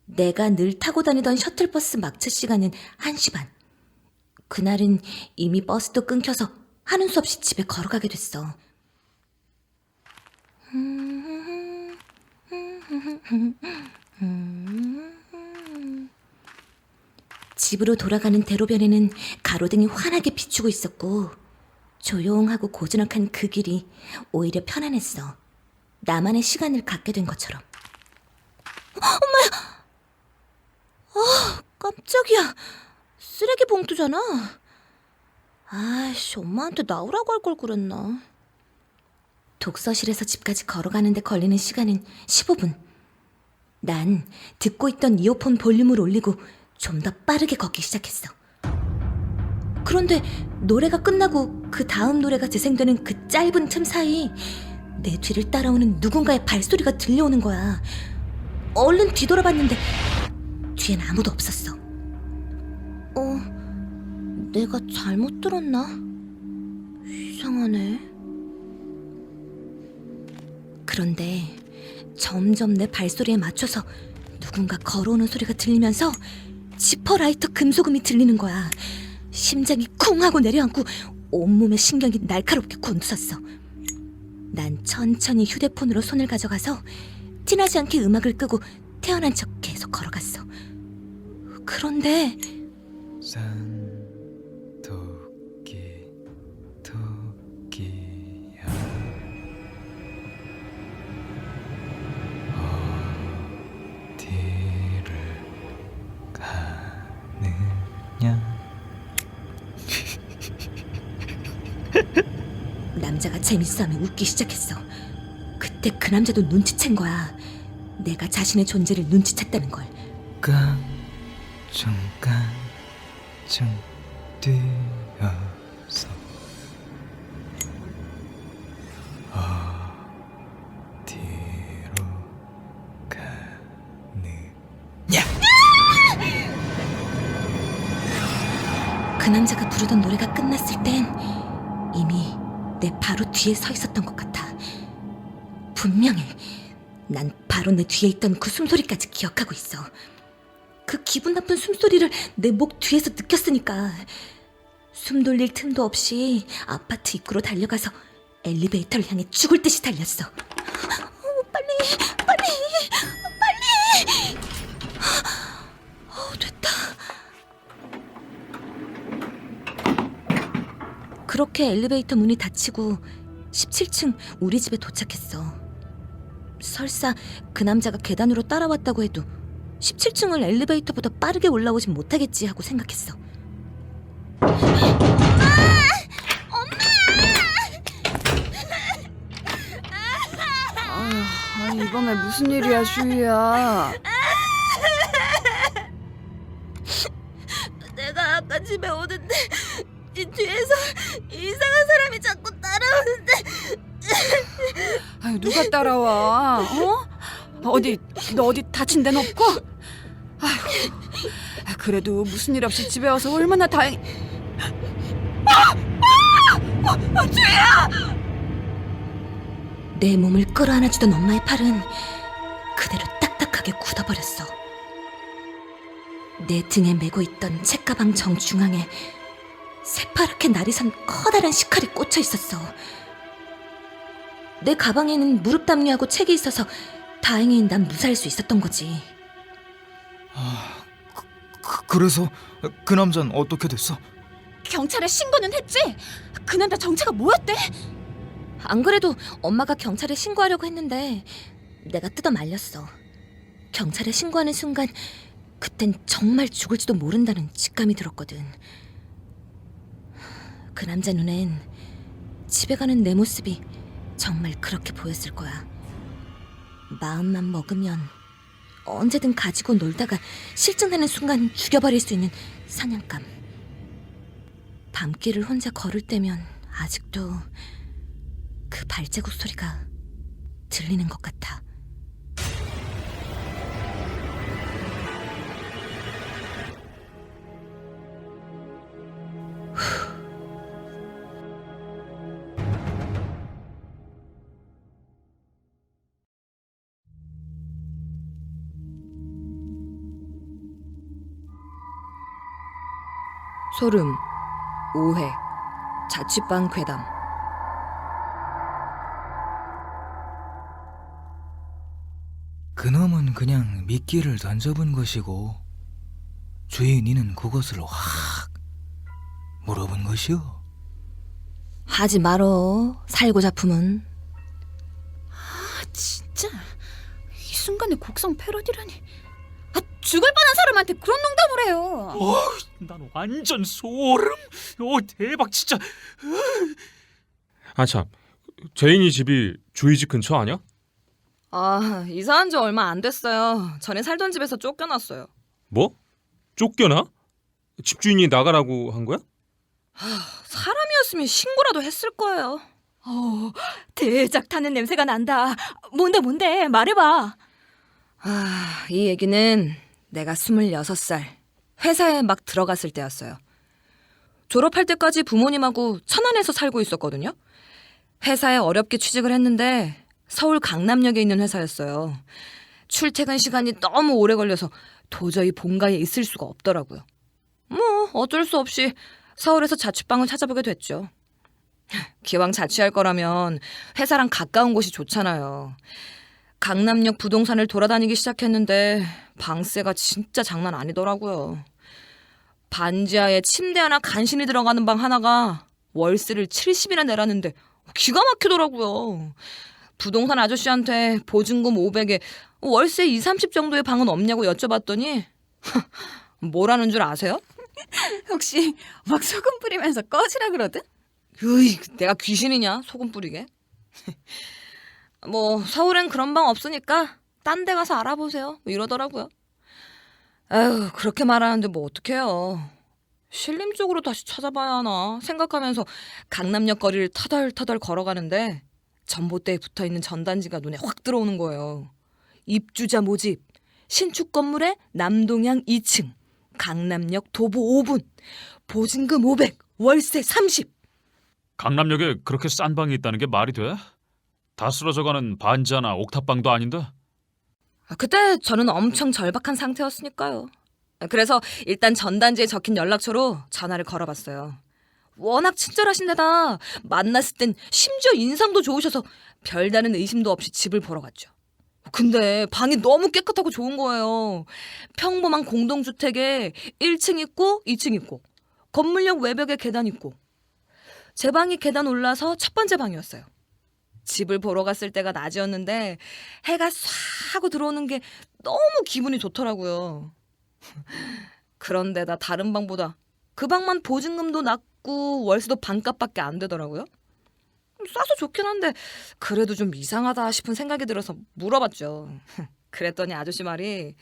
내가 늘 타고 다니던 셔틀버스 막차 시간은 1시 반. 그날은 이미 버스도 끊겨서 하는 수 없이 집에 걸어가게 됐어. 집으로 돌아가는 대로변에는 가로등이 환하게 비추고 있었고 조용하고 고즈넉한 그 길이 오히려 편안했어. 나만의 시간을 갖게 된 것처럼. 엄마야! 깜짝이야. 쓰레기 봉투잖아. 아이씨, 엄마한테 나오라고 할 걸 그랬나. 독서실에서 집까지 걸어가는데 걸리는 시간은 15분. 난 듣고 있던 이어폰 볼륨을 올리고 좀 더 빠르게 걷기 시작했어. 그런데 노래가 끝나고 그 다음 노래가 재생되는 그 짧은 틈 사이 내 뒤를 따라오는 누군가의 발소리가 들려오는 거야. 얼른 뒤돌아봤는데 뒤엔 아무도 없었어. 내가 잘못 들었나? 이상하네. 그런데 점점 내 발소리에 맞춰서 누군가 걸어오는 소리가 들리면서 지퍼라이터 금소금이 들리는 거야. 심장이 쿵 하고 내려앉고 온몸의 신경이 날카롭게 곤두섰어. 난 천천히 휴대폰으로 손을 가져가서 티나지 않게 음악을 끄고 태어난 척 계속 걸어갔어. 그런데 산 토끼 토끼야 어디를 가느냐. 남자가 재밌어하며 웃기 시작했어. 그때 그 남자도 눈치챈 거야. 내가 자신의 존재를 눈치챘다는 걸. 깡충깡충 뛰어서 어디로 가느냐. 그 남자가 부르던 노래가 끝났을 땐 이미 내 바로 뒤에 서 있었던 것 같아. 분명해. 난 바로 내 뒤에 있던 그 숨소리까지 기억하고 있어. 그 기분 나쁜 숨소리를 내 목 뒤에서 느꼈으니까 숨 돌릴 틈도 없이 아파트 입구로 달려가서 엘리베이터를 향해 죽을 듯이 달렸어. 빨리. 됐다. 그렇게 엘리베이터 문이 닫히고 17층 우리 집에 도착했어. 설사 그 남자가 계단으로 따라왔다고 해도 17층을 엘리베이터보다 빠르게 올라오진 못하겠지 하고 생각했어. 아니 이 밤에 무슨 일이야, 슈이야? 내가 아까 집에 오는데 이 뒤에서 이상한 사람이 자꾸 따라오는데. 아유, 누가 따라와? 어디 너 어디 다친 데는 없고? 아휴, 그래도 무슨 일 없이 집에 와서 얼마나 다행이. 내 몸을 끌어안아주던 엄마의 팔은 그대로 딱딱하게 굳어버렸어. 내 등에 메고 있던 책가방 정중앙에 새파랗게 날이 선 커다란 식칼이 꽂혀 있었어. 내 가방에는 무릎 담요하고 책이 있어서 다행히 난 무사할 수 있었던 거지. 그래서 그 남자는 어떻게 됐어? 경찰에 신고는 했지? 그 남자 정체가 뭐였대? 안 그래도 엄마가 경찰에 신고하려고 했는데 내가 뜯어 말렸어. 경찰에 신고하는 순간 그땐 정말 죽을지도 모른다는 직감이 들었거든. 그 남자 눈엔 집에 가는 내 모습이 정말 그렇게 보였을 거야. 마음만 먹으면 언제든 가지고 놀다가 실증나는 순간 죽여버릴 수 있는 사냥감. 밤길을 혼자 걸을 때면 아직도 그 발자국 소리가 들리는 것 같아. 소름, 오해, 자취방 괴담. 그놈은 그냥 미끼를 던져본 것이고 주인이는 그것을 확 물어본 것이오. 하지 말어. 살고 잡품은. 진짜 이 순간에 곡성 패러디라니. 죽을 뻔한 사람한테 그런 농담을 해요. 난 완전 소름. 대박 진짜. 아 참, 제인이 집이 주희 집 근처 아니야? 아, 이사한 지 얼마 안 됐어요. 전에 살던 집에서 쫓겨났어요. 뭐? 쫓겨나? 집주인이 나가라고 한 거야? 사람이었으면 신고라도 했을 거예요. 대작 타는 냄새가 난다. 뭔데 말해봐. 이 얘기는 내가 26살 회사에 막 들어갔을 때였어요. 졸업할 때까지 부모님하고 천안에서 살고 있었거든요. 회사에 어렵게 취직을 했는데 서울 강남역에 있는 회사였어요. 출퇴근 시간이 너무 오래 걸려서 도저히 본가에 있을 수가 없더라고요. 뭐 어쩔 수 없이 서울에서 자취방을 찾아보게 됐죠. 기왕 자취할 거라면 회사랑 가까운 곳이 좋잖아요. 강남역 부동산을 돌아다니기 시작했는데 방세가 진짜 장난 아니더라고요. 반지하에 침대 하나 간신히 들어가는 방 하나가 월세를 70이나 내라는데 기가 막히더라고요. 부동산 아저씨한테 보증금 500에 월세 20, 30 정도의 방은 없냐고 여쭤봤더니 뭐라는 줄 아세요? 혹시 막 소금 뿌리면서 꺼지라 그러든? 으이, 내가 귀신이냐? 소금 뿌리게. 뭐 서울엔 그런 방 없으니까 딴 데 가서 알아보세요. 뭐 이러더라고요. 아유, 그렇게 말하는데 뭐 어떡해요. 신림 쪽으로 다시 찾아봐야 하나 생각하면서 강남역 거리를 터덜터덜 걸어가는데 전봇대에 붙어있는 전단지가 눈에 확 들어오는 거예요. 입주자 모집, 신축 건물의 남동향 2층, 강남역 도보 5분, 보증금 500, 월세 30. 강남역에 그렇게 싼 방이 있다는 게 말이 돼? 다 쓰러져가는 반지하나 옥탑방도 아닌데? 그때 저는 엄청 절박한 상태였으니까요. 그래서 일단 전단지에 적힌 연락처로 전화를 걸어봤어요. 워낙 친절하신 데다 만났을 땐 심지어 인상도 좋으셔서 별다른 의심도 없이 집을 보러 갔죠. 근데 방이 너무 깨끗하고 좋은 거예요. 평범한 공동주택에 1층 있고 2층 있고 건물역 외벽에 계단 있고 제 방이 계단 올라서 첫 번째 방이었어요. 집을 보러 갔을 때가 낮이었는데 해가 쏴 하고 들어오는 게 너무 기분이 좋더라고요. 그런데다 다른 방보다 그 방만 보증금도 낮고 월세도 반값밖에 안 되더라고요. 싸서 좋긴 한데 그래도 좀 이상하다 싶은 생각이 들어서 물어봤죠. 그랬더니 아저씨 말이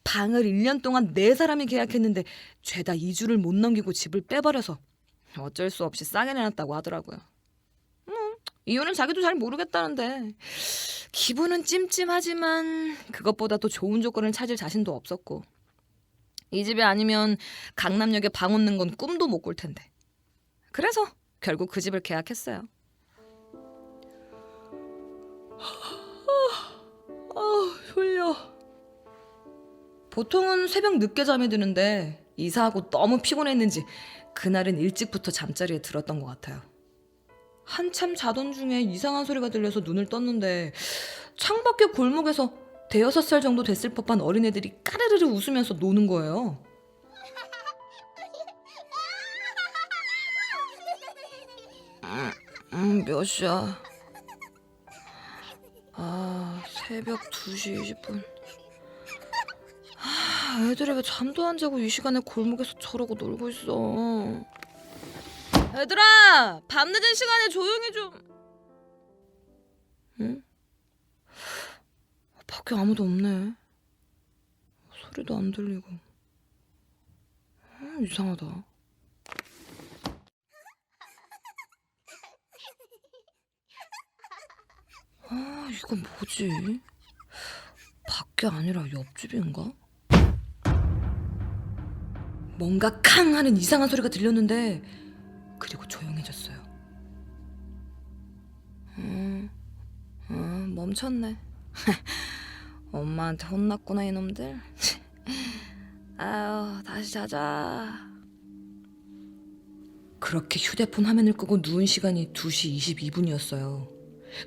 방을 1년 동안 4사람이 계약했는데 죄다 2주를 못 넘기고 집을 빼버려서 어쩔 수 없이 싸게 내놨다고 하더라고요. 이유는 자기도 잘 모르겠다는데 기분은 찜찜하지만 그것보다 더 좋은 조건을 찾을 자신도 없었고 이 집이 아니면 강남역에 방 얻는 건 꿈도 못 꿀 텐데 그래서 결국 그 집을 계약했어요. 졸려. 보통은 새벽 늦게 잠이 드는데 이사하고 너무 피곤했는지 그날은 일찍부터 잠자리에 들었던 것 같아요. 한참 자던 중에 이상한 소리가 들려서 눈을 떴는데 창밖에 골목에서 5살 정도 됐을 법한 어린애들이 까르르르 웃으면서 노는 거예요. 몇 시야? 새벽 2시 20분. 애들이 왜 잠도 안 자고 이 시간에 골목에서 저러고 놀고 있어. 얘들아! 밤늦은 시간에 조용히 좀... 응? 밖에 아무도 없네. 소리도 안 들리고. 이상하다. 이건 뭐지? 밖에 아니라 옆집인가? 뭔가 캉 하는 이상한 소리가 들렸는데 그리고 조용해졌어요. 멈췄네. 엄마한테 혼났구나 이놈들. 아유, 다시 자자. 그렇게 휴대폰 화면을 끄고 누운 시간이 2시 22분이었어요.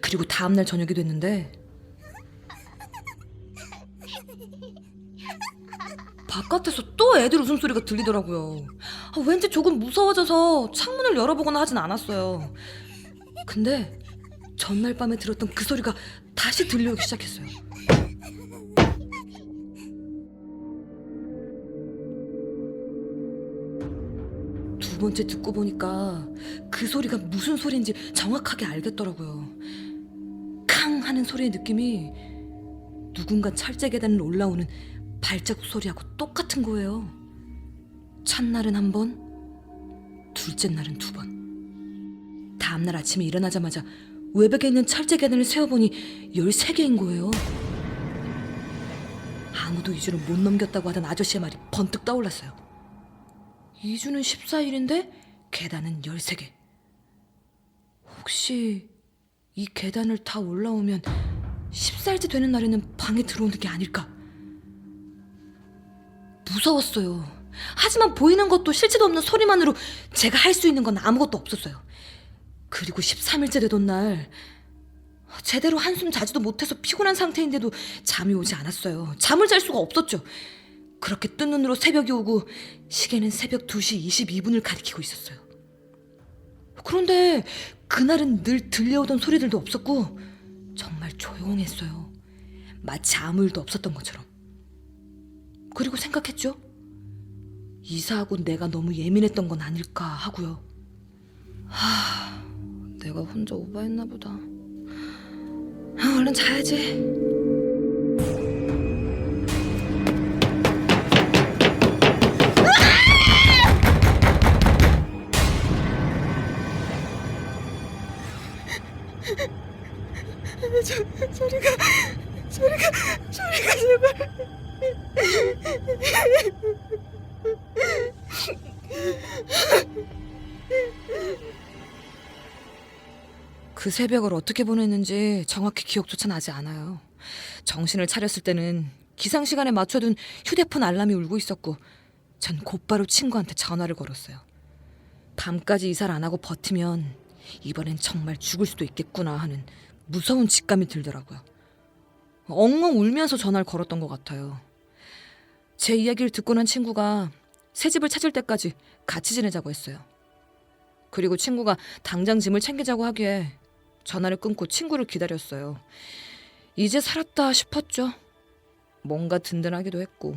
그리고 다음날 저녁이 됐는데 바깥에서 또 애들 웃음소리가 들리더라고요. 왠지 조금 무서워져서 창문을 열어보거나 하진 않았어요. 근데 전날 밤에 들었던 그 소리가 다시 들려오기 시작했어요. 두 번째 듣고 보니까 그 소리가 무슨 소리인지 정확하게 알겠더라고요. 캉 하는 소리의 느낌이 누군가 철제 계단을 올라오는 발자국 소리하고 똑같은 거예요. 첫날은 1번, 둘째 날은 2번. 다음날 아침에 일어나자마자 외벽에 있는 철제 계단을 세어보니 13개인 거예요. 아무도 2주를 못 넘겼다고 하던 아저씨의 말이 번뜩 떠올랐어요. 2주는 14일인데 계단은 13개. 혹시 이 계단을 다 올라오면 14일째 되는 날에는 방에 들어오는 게 아닐까? 무서웠어요. 하지만 보이는 것도 실체도 없는 소리만으로 제가 할 수 있는 건 아무것도 없었어요. 그리고 13일째 되던 날 제대로 한숨 자지도 못해서 피곤한 상태인데도 잠이 오지 않았어요. 잠을 잘 수가 없었죠. 그렇게 뜬 눈으로 새벽이 오고 시계는 새벽 2시 22분을 가리키고 있었어요. 그런데 그날은 늘 들려오던 소리들도 없었고 정말 조용했어요. 마치 아무 일도 없었던 것처럼. 그리고 생각했죠. 이사하고 내가 너무 예민했던 건 아닐까 하고요. 내가 혼자 오버했나 보다. 얼른 자야지. 소리가 제발. 그 새벽을 어떻게 보냈는지 정확히 기억조차 나지 않아요. 정신을 차렸을 때는 기상시간에 맞춰둔 휴대폰 알람이 울고 있었고 전 곧바로 친구한테 전화를 걸었어요. 밤까지 이사를 안 하고 버티면 이번엔 정말 죽을 수도 있겠구나 하는 무서운 직감이 들더라고요. 엉엉 울면서 전화를 걸었던 것 같아요. 제 이야기를 듣고 난 친구가 새 집을 찾을 때까지 같이 지내자고 했어요. 그리고 친구가 당장 짐을 챙기자고 하기에 전화를 끊고 친구를 기다렸어요. 이제 살았다 싶었죠. 뭔가 든든하기도 했고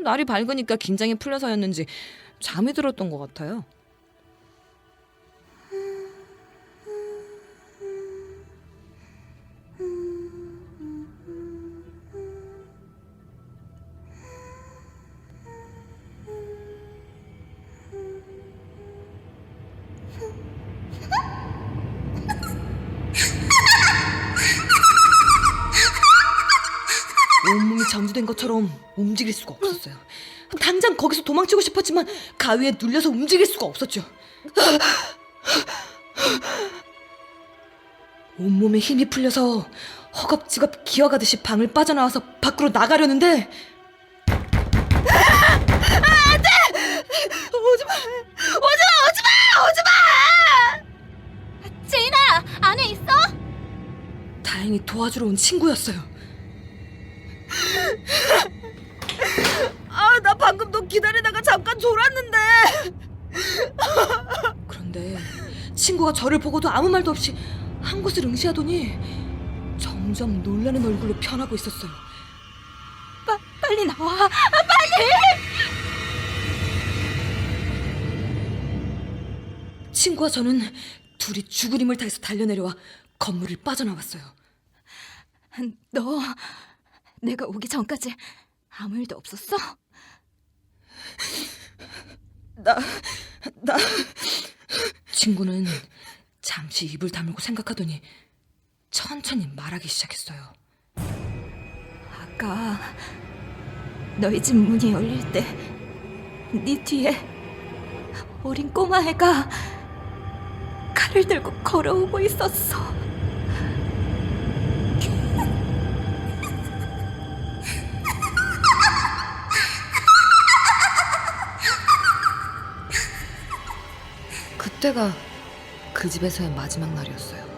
날이 밝으니까 긴장이 풀려서였는지 잠이 들었던 것 같아요. 온몸이 잠수된 것처럼 움직일 수가 없었어요. 당장 거기서 도망치고 싶었지만 가위에 눌려서 움직일 수가 없었죠. 온몸에 힘이 풀려서 허겁지겁 기어가듯이 방을 빠져나와서 밖으로 나가려는데 안돼! 오지마! 제인아, 안에 있어? 다행히 도와주러 온 친구였어요. 나 방금 너 기다리다가 잠깐 졸았는데. 그런데 친구가 저를 보고도 아무 말도 없이 한 곳을 응시하더니 점점 놀라는 얼굴로 변하고 있었어요. 빨리 나와. 친구와 저는 둘이 죽을 힘을 다해서 달려내려와 건물을 빠져나왔어요. 너 내가 오기 전까지 아무 일도 없었어? 나 친구는 잠시 입을 다물고 생각하더니 천천히 말하기 시작했어요. 아까 너희 집 문이 열릴 때 네 뒤에 어린 꼬마애가 칼을 들고 걸어오고 있었어. 그때가 그 집에서의 마지막 날이었어요.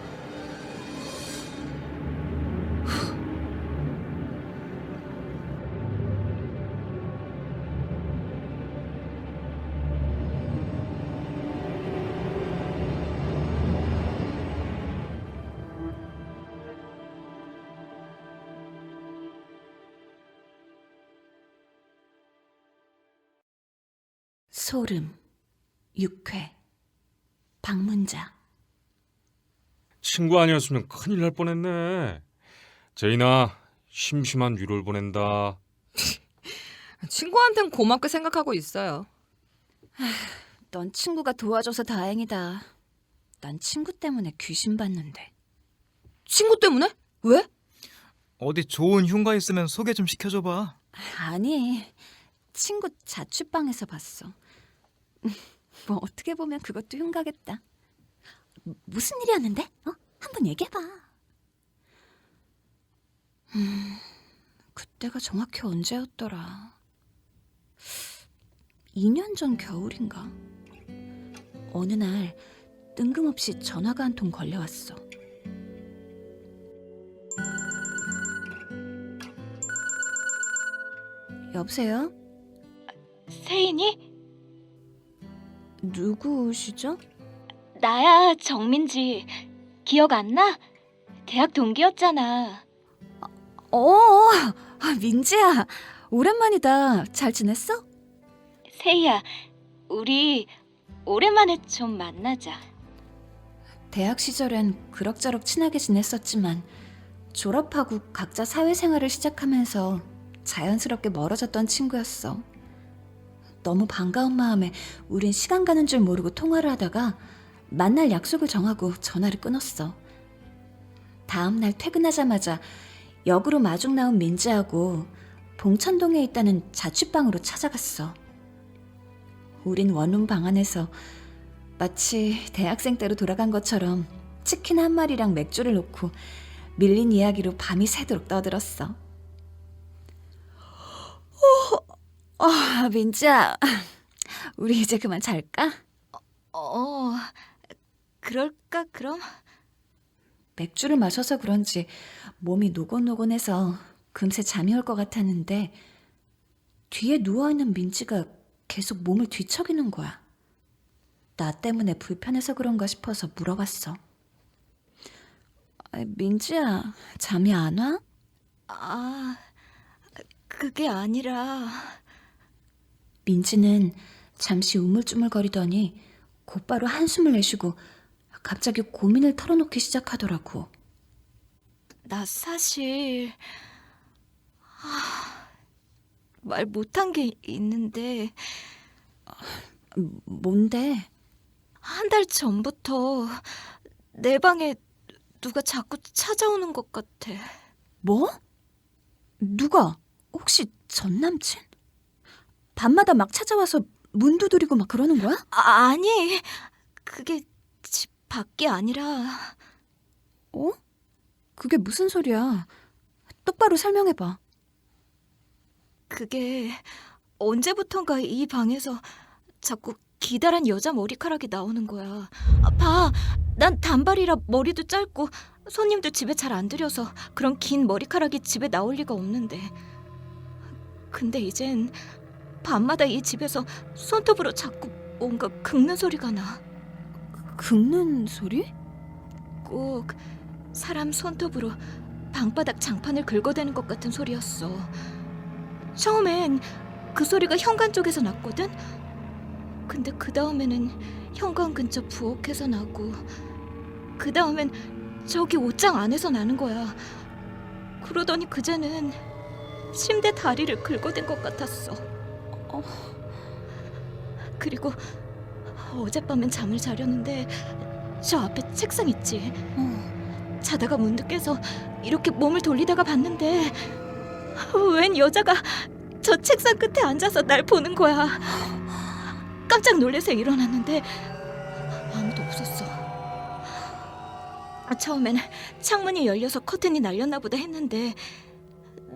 소름, 육회, 방문자. 친구 아니었으면 큰일 날 뻔했네. 제인아, 심심한 위로를 보낸다. 친구한텐 고맙게 생각하고 있어요. 넌 친구가 도와줘서 다행이다. 난 친구 때문에 귀신 봤는데. 친구 때문에? 왜? 어디 좋은 흉가 있으면 소개 좀 시켜줘봐. 아니, 친구 자취방에서 봤어. 뭐 어떻게 보면 그것도 흉가겠다. 무슨 일이었는데? 한번 얘기해봐. 그때가 정확히 언제였더라. 2년 전 겨울인가. 어느 날 뜬금없이 전화가 한 통 걸려왔어. 여보세요? 세인이? 누구시죠? 나야, 정민지. 기억 안 나? 대학 동기였잖아. 민지야. 오랜만이다. 잘 지냈어? 세희야, 우리 오랜만에 좀 만나자. 대학 시절엔 그럭저럭 친하게 지냈었지만 졸업하고 각자 사회생활을 시작하면서 자연스럽게 멀어졌던 친구였어. 너무 반가운 마음에 우린 시간 가는 줄 모르고 통화를 하다가 만날 약속을 정하고 전화를 끊었어. 다음 날 퇴근하자마자 역으로 마중 나온 민지하고 봉천동에 있다는 자취방으로 찾아갔어. 우린 원룸 방 안에서 마치 대학생 때로 돌아간 것처럼 치킨 한 마리랑 맥주를 놓고 밀린 이야기로 밤이 새도록 떠들었어. 민지야, 우리 이제 그만 잘까? 그럴까 그럼? 맥주를 마셔서 그런지 몸이 노곤노곤해서 금세 잠이 올 것 같았는데 뒤에 누워있는 민지가 계속 몸을 뒤척이는 거야. 나 때문에 불편해서 그런가 싶어서 물어봤어. 민지야, 잠이 안 와? 그게 아니라 민지는 잠시 우물쭈물거리더니 곧바로 한숨을 내쉬고 갑자기 고민을 털어놓기 시작하더라고. 나 사실 말 못한 게 있는데 뭔데? 한 달 전부터 내 방에 누가 자꾸 찾아오는 것 같아. 뭐? 누가? 혹시 전 남친? 밤마다 막 찾아와서 문 두드리고 막 그러는 거야? 아니, 그게 집 밖이 아니라 그게 무슨 소리야? 똑바로 설명해봐. 그게 언제부턴가 이 방에서 자꾸 기다란 여자 머리카락이 나오는 거야. 봐, 난 단발이라 머리도 짧고 손님도 집에 잘 안 들여서 그런 긴 머리카락이 집에 나올 리가 없는데. 근데 이젠 밤마다 이 집에서 손톱으로 자꾸 뭔가 긁는 소리가 나. 긁는 소리? 꼭 사람 손톱으로 방바닥 장판을 긁어대는 것 같은 소리였어. 처음엔 그 소리가 현관 쪽에서 났거든? 근데 그 다음에는 현관 근처 부엌에서 나고, 그 다음엔 저기 옷장 안에서 나는 거야. 그러더니 그제는 침대 다리를 긁어댄 것 같았어. 그리고 어젯밤엔 잠을 자려는데 저 앞에 책상 있지? 자다가 문득 깨서 이렇게 몸을 돌리다가 봤는데 웬 여자가 저 책상 끝에 앉아서 날 보는 거야. 깜짝 놀라서 일어났는데 아무도 없었어. 처음엔 창문이 열려서 커튼이 날렸나 보다 했는데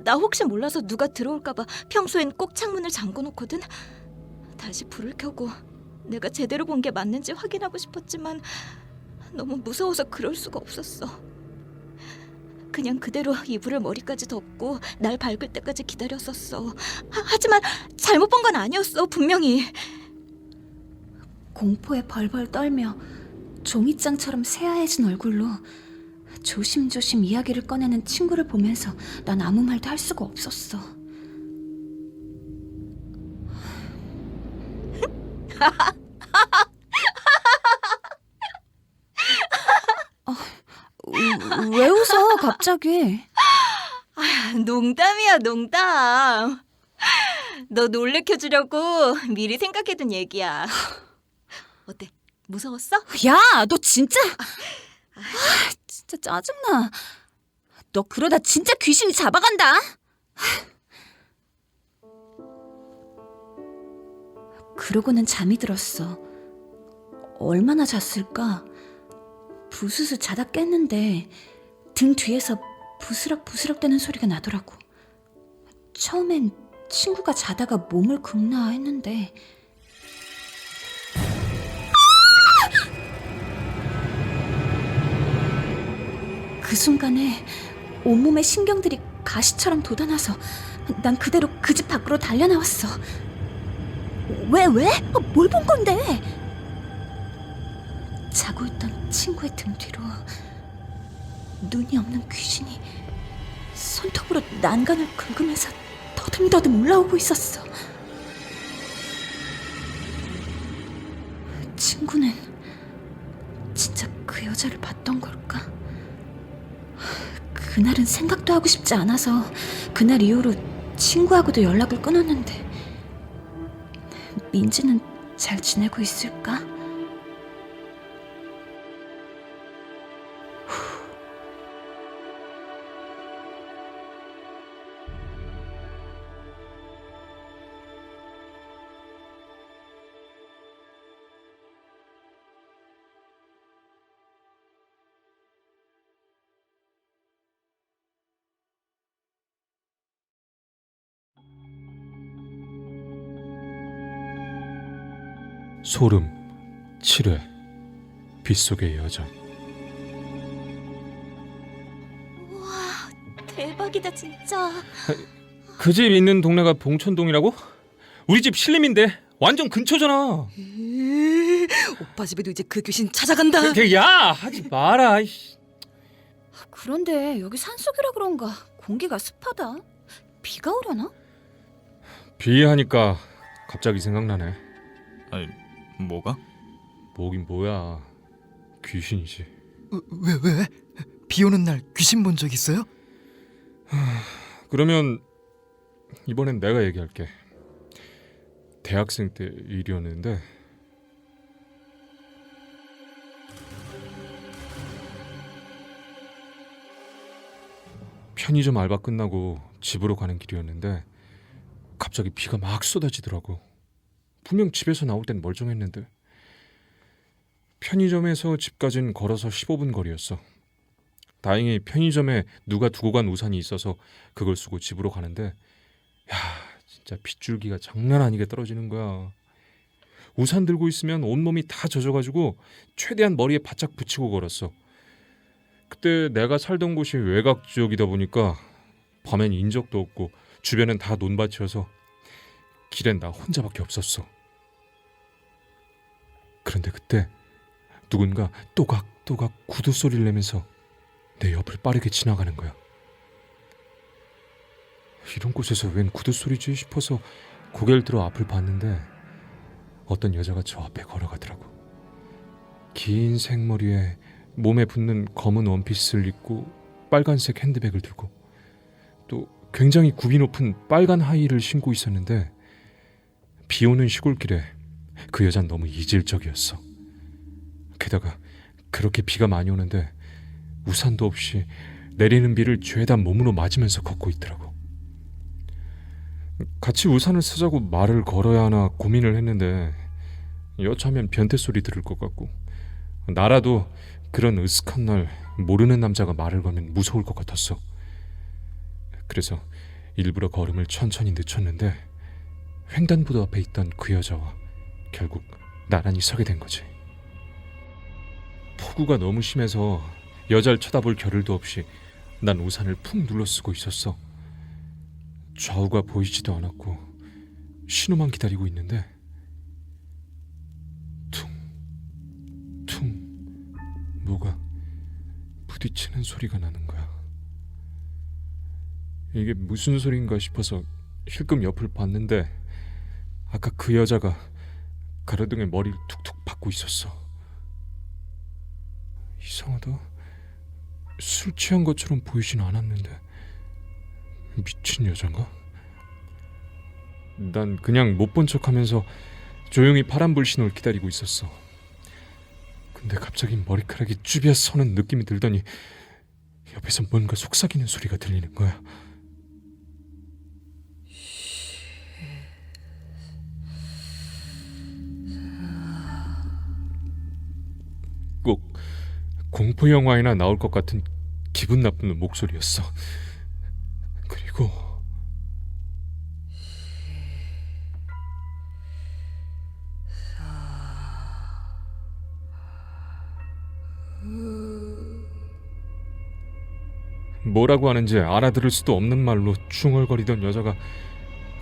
나 혹시 몰라서 누가 들어올까 봐 평소엔 꼭 창문을 잠궈 놓거든. 다시 불을 켜고 내가 제대로 본 게 맞는지 확인하고 싶었지만 너무 무서워서 그럴 수가 없었어. 그냥 그대로 이불을 머리까지 덮고 날 밝을 때까지 기다렸었어. 하지만 잘못 본 건 아니었어, 분명히. 공포에 벌벌 떨며 종이장처럼 새하얘진 얼굴로 조심조심 이야기를 꺼내는 친구를 보면서 난 아무 말도 할 수가 없었어. 왜 웃어 갑자기? 농담이야, 농담. 너 놀래켜주려고 미리 생각해둔 얘기야. 어때? 무서웠어? 야, 너 진짜 진짜 짜증나. 너 그러다 진짜 귀신이 잡아간다. 그러고는 잠이 들었어. 얼마나 잤을까? 부스스 자다 깼는데 등 뒤에서 부스럭부스럭 대는 소리가 나더라고. 처음엔 친구가 자다가 몸을 긁나 했는데 그 순간에 온몸의 신경들이 가시처럼 돋아나서 난 그대로 그 집 밖으로 달려나왔어. 왜? 뭘 본 건데? 자고 있던 친구의 등 뒤로 눈이 없는 귀신이 손톱으로 난간을 긁으면서 더듬더듬 올라오고 있었어. 친구는 진짜 그 여자를 봤던 걸까? 그날은 생각도 하고 싶지 않아서 그날 이후로 친구하고도 연락을 끊었는데 민지는 잘 지내고 있을까? 소름 7회 빗속의 여정. 대박이다 진짜. 그 집 있는 동네가 봉천동이라고? 우리 집 신림인데 완전 근처잖아. 오빠 집에도 이제 그 귀신 찾아간다. 야, 하지 마라. 이씨. 그런데 여기 산속이라 그런가 공기가 습하다. 비가 오려나? 비하니까 갑자기 생각나네. 아니 뭐가? 뭐긴 뭐야. 귀신이지. 왜? 비 오는 날 귀신 본 적 있어요? 그러면 이번엔 내가 얘기할게. 대학생 때 일이었는데 편의점 알바 끝나고 집으로 가는 길이었는데 갑자기 비가 막 쏟아지더라고. 분명 집에서 나올 땐 멀쩡했는데. 편의점에서 집까지는 걸어서 15분 거리였어. 다행히 편의점에 누가 두고 간 우산이 있어서 그걸 쓰고 집으로 가는데 야, 진짜 빗줄기가 장난 아니게 떨어지는 거야. 우산 들고 있으면 온몸이 다 젖어가지고 최대한 머리에 바짝 붙이고 걸었어. 그때 내가 살던 곳이 외곽 지역이다 보니까 밤엔 인적도 없고 주변은 다 논밭이어서 길엔 나 혼자밖에 없었어. 그런데 그때 누군가 또각또각 구두 소리를 내면서 내 옆을 빠르게 지나가는 거야. 이런 곳에서 웬 구두 소리지 싶어서 고개를 들어 앞을 봤는데 어떤 여자가 저 앞에 걸어가더라고. 긴 생머리에 몸에 붙는 검은 원피스를 입고 빨간색 핸드백을 들고 또 굉장히 굽이 높은 빨간 하이힐을 신고 있었는데 비 오는 시골길에 그 여자는 너무 이질적이었어. 게다가 그렇게 비가 많이 오는데 우산도 없이 내리는 비를 죄다 몸으로 맞으면서 걷고 있더라고. 같이 우산을 쓰자고 말을 걸어야 하나 고민을 했는데 여차하면 변태 소리 들을 것 같고 나라도 그런 으슥한 날 모르는 남자가 말을 걸면 무서울 것 같았어. 그래서 일부러 걸음을 천천히 늦췄는데 횡단보도 앞에 있던 그 여자와 결국 나란히 서게 된 거지. 폭우가 너무 심해서 여자를 쳐다볼 겨를도 없이 난 우산을 푹 눌러 쓰고 있었어. 좌우가 보이지도 않았고 신호만 기다리고 있는데 퉁퉁 뭐가 부딪히는 소리가 나는 거야. 이게 무슨 소리인가 싶어서 힐끔 옆을 봤는데 아까 그 여자가 가로등에 머리를 툭툭 박고 있었어. 이상하다. 술 취한 것처럼 보이진 않았는데 미친 여잔가? 난 그냥 못 본 척하면서 조용히 파란불 신호를 기다리고 있었어. 근데 갑자기 머리카락이 쭈비어 서는 느낌이 들더니 옆에서 뭔가 속삭이는 소리가 들리는 거야. 꼭 공포 영화에나 나올 것 같은 기분 나쁜 목소리였어. 그리고 뭐라고 하는지 알아들을 수도 없는 말로 중얼거리던 여자가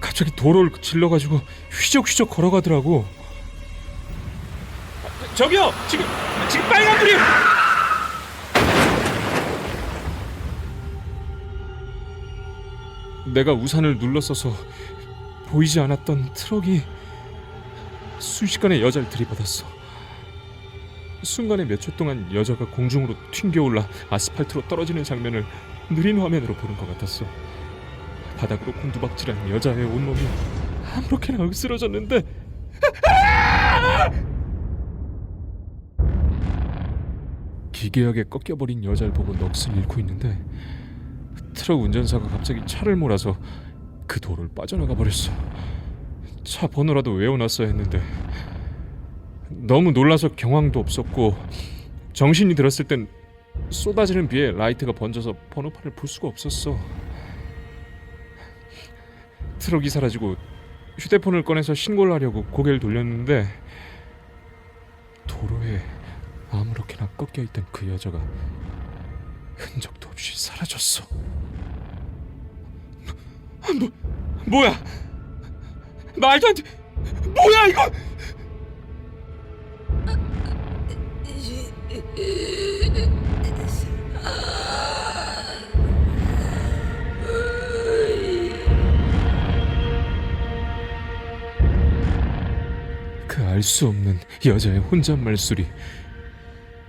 갑자기 도로를 질러가지고 휘적휘적 걸어가더라고. 저기요, 지금 빨간불이. 내가 우산을 눌렀어서 보이지 않았던 트럭이 순식간에 여자를 들이받았어. 순간에 몇 초 동안 여자가 공중으로 튕겨올라 아스팔트로 떨어지는 장면을 느린 화면으로 보는 것 같았어. 바닥으로 곤두박질한 여자의 온몸이 아무렇게나 으스러졌는데 기괴하게 꺾여버린 여자를 보고 넋을 잃고 있는데 트럭 운전사가 갑자기 차를 몰아서 그 도로를 빠져나가 버렸어. 차 번호라도 외워놨어야 했는데 너무 놀라서 경황도 없었고 정신이 들었을 땐 쏟아지는 비에 라이트가 번져서 번호판을 볼 수가 없었어. 트럭이 사라지고 휴대폰을 꺼내서 신고를 하려고 고개를 돌렸는데 도로에 아무렇게나 꺾여있던 그 여자가 흔적도 없이 사라졌어. 뭐야? 말도 안 돼. 뭐야 이거? 그 알 수 없는 여자의 혼잣말 소리.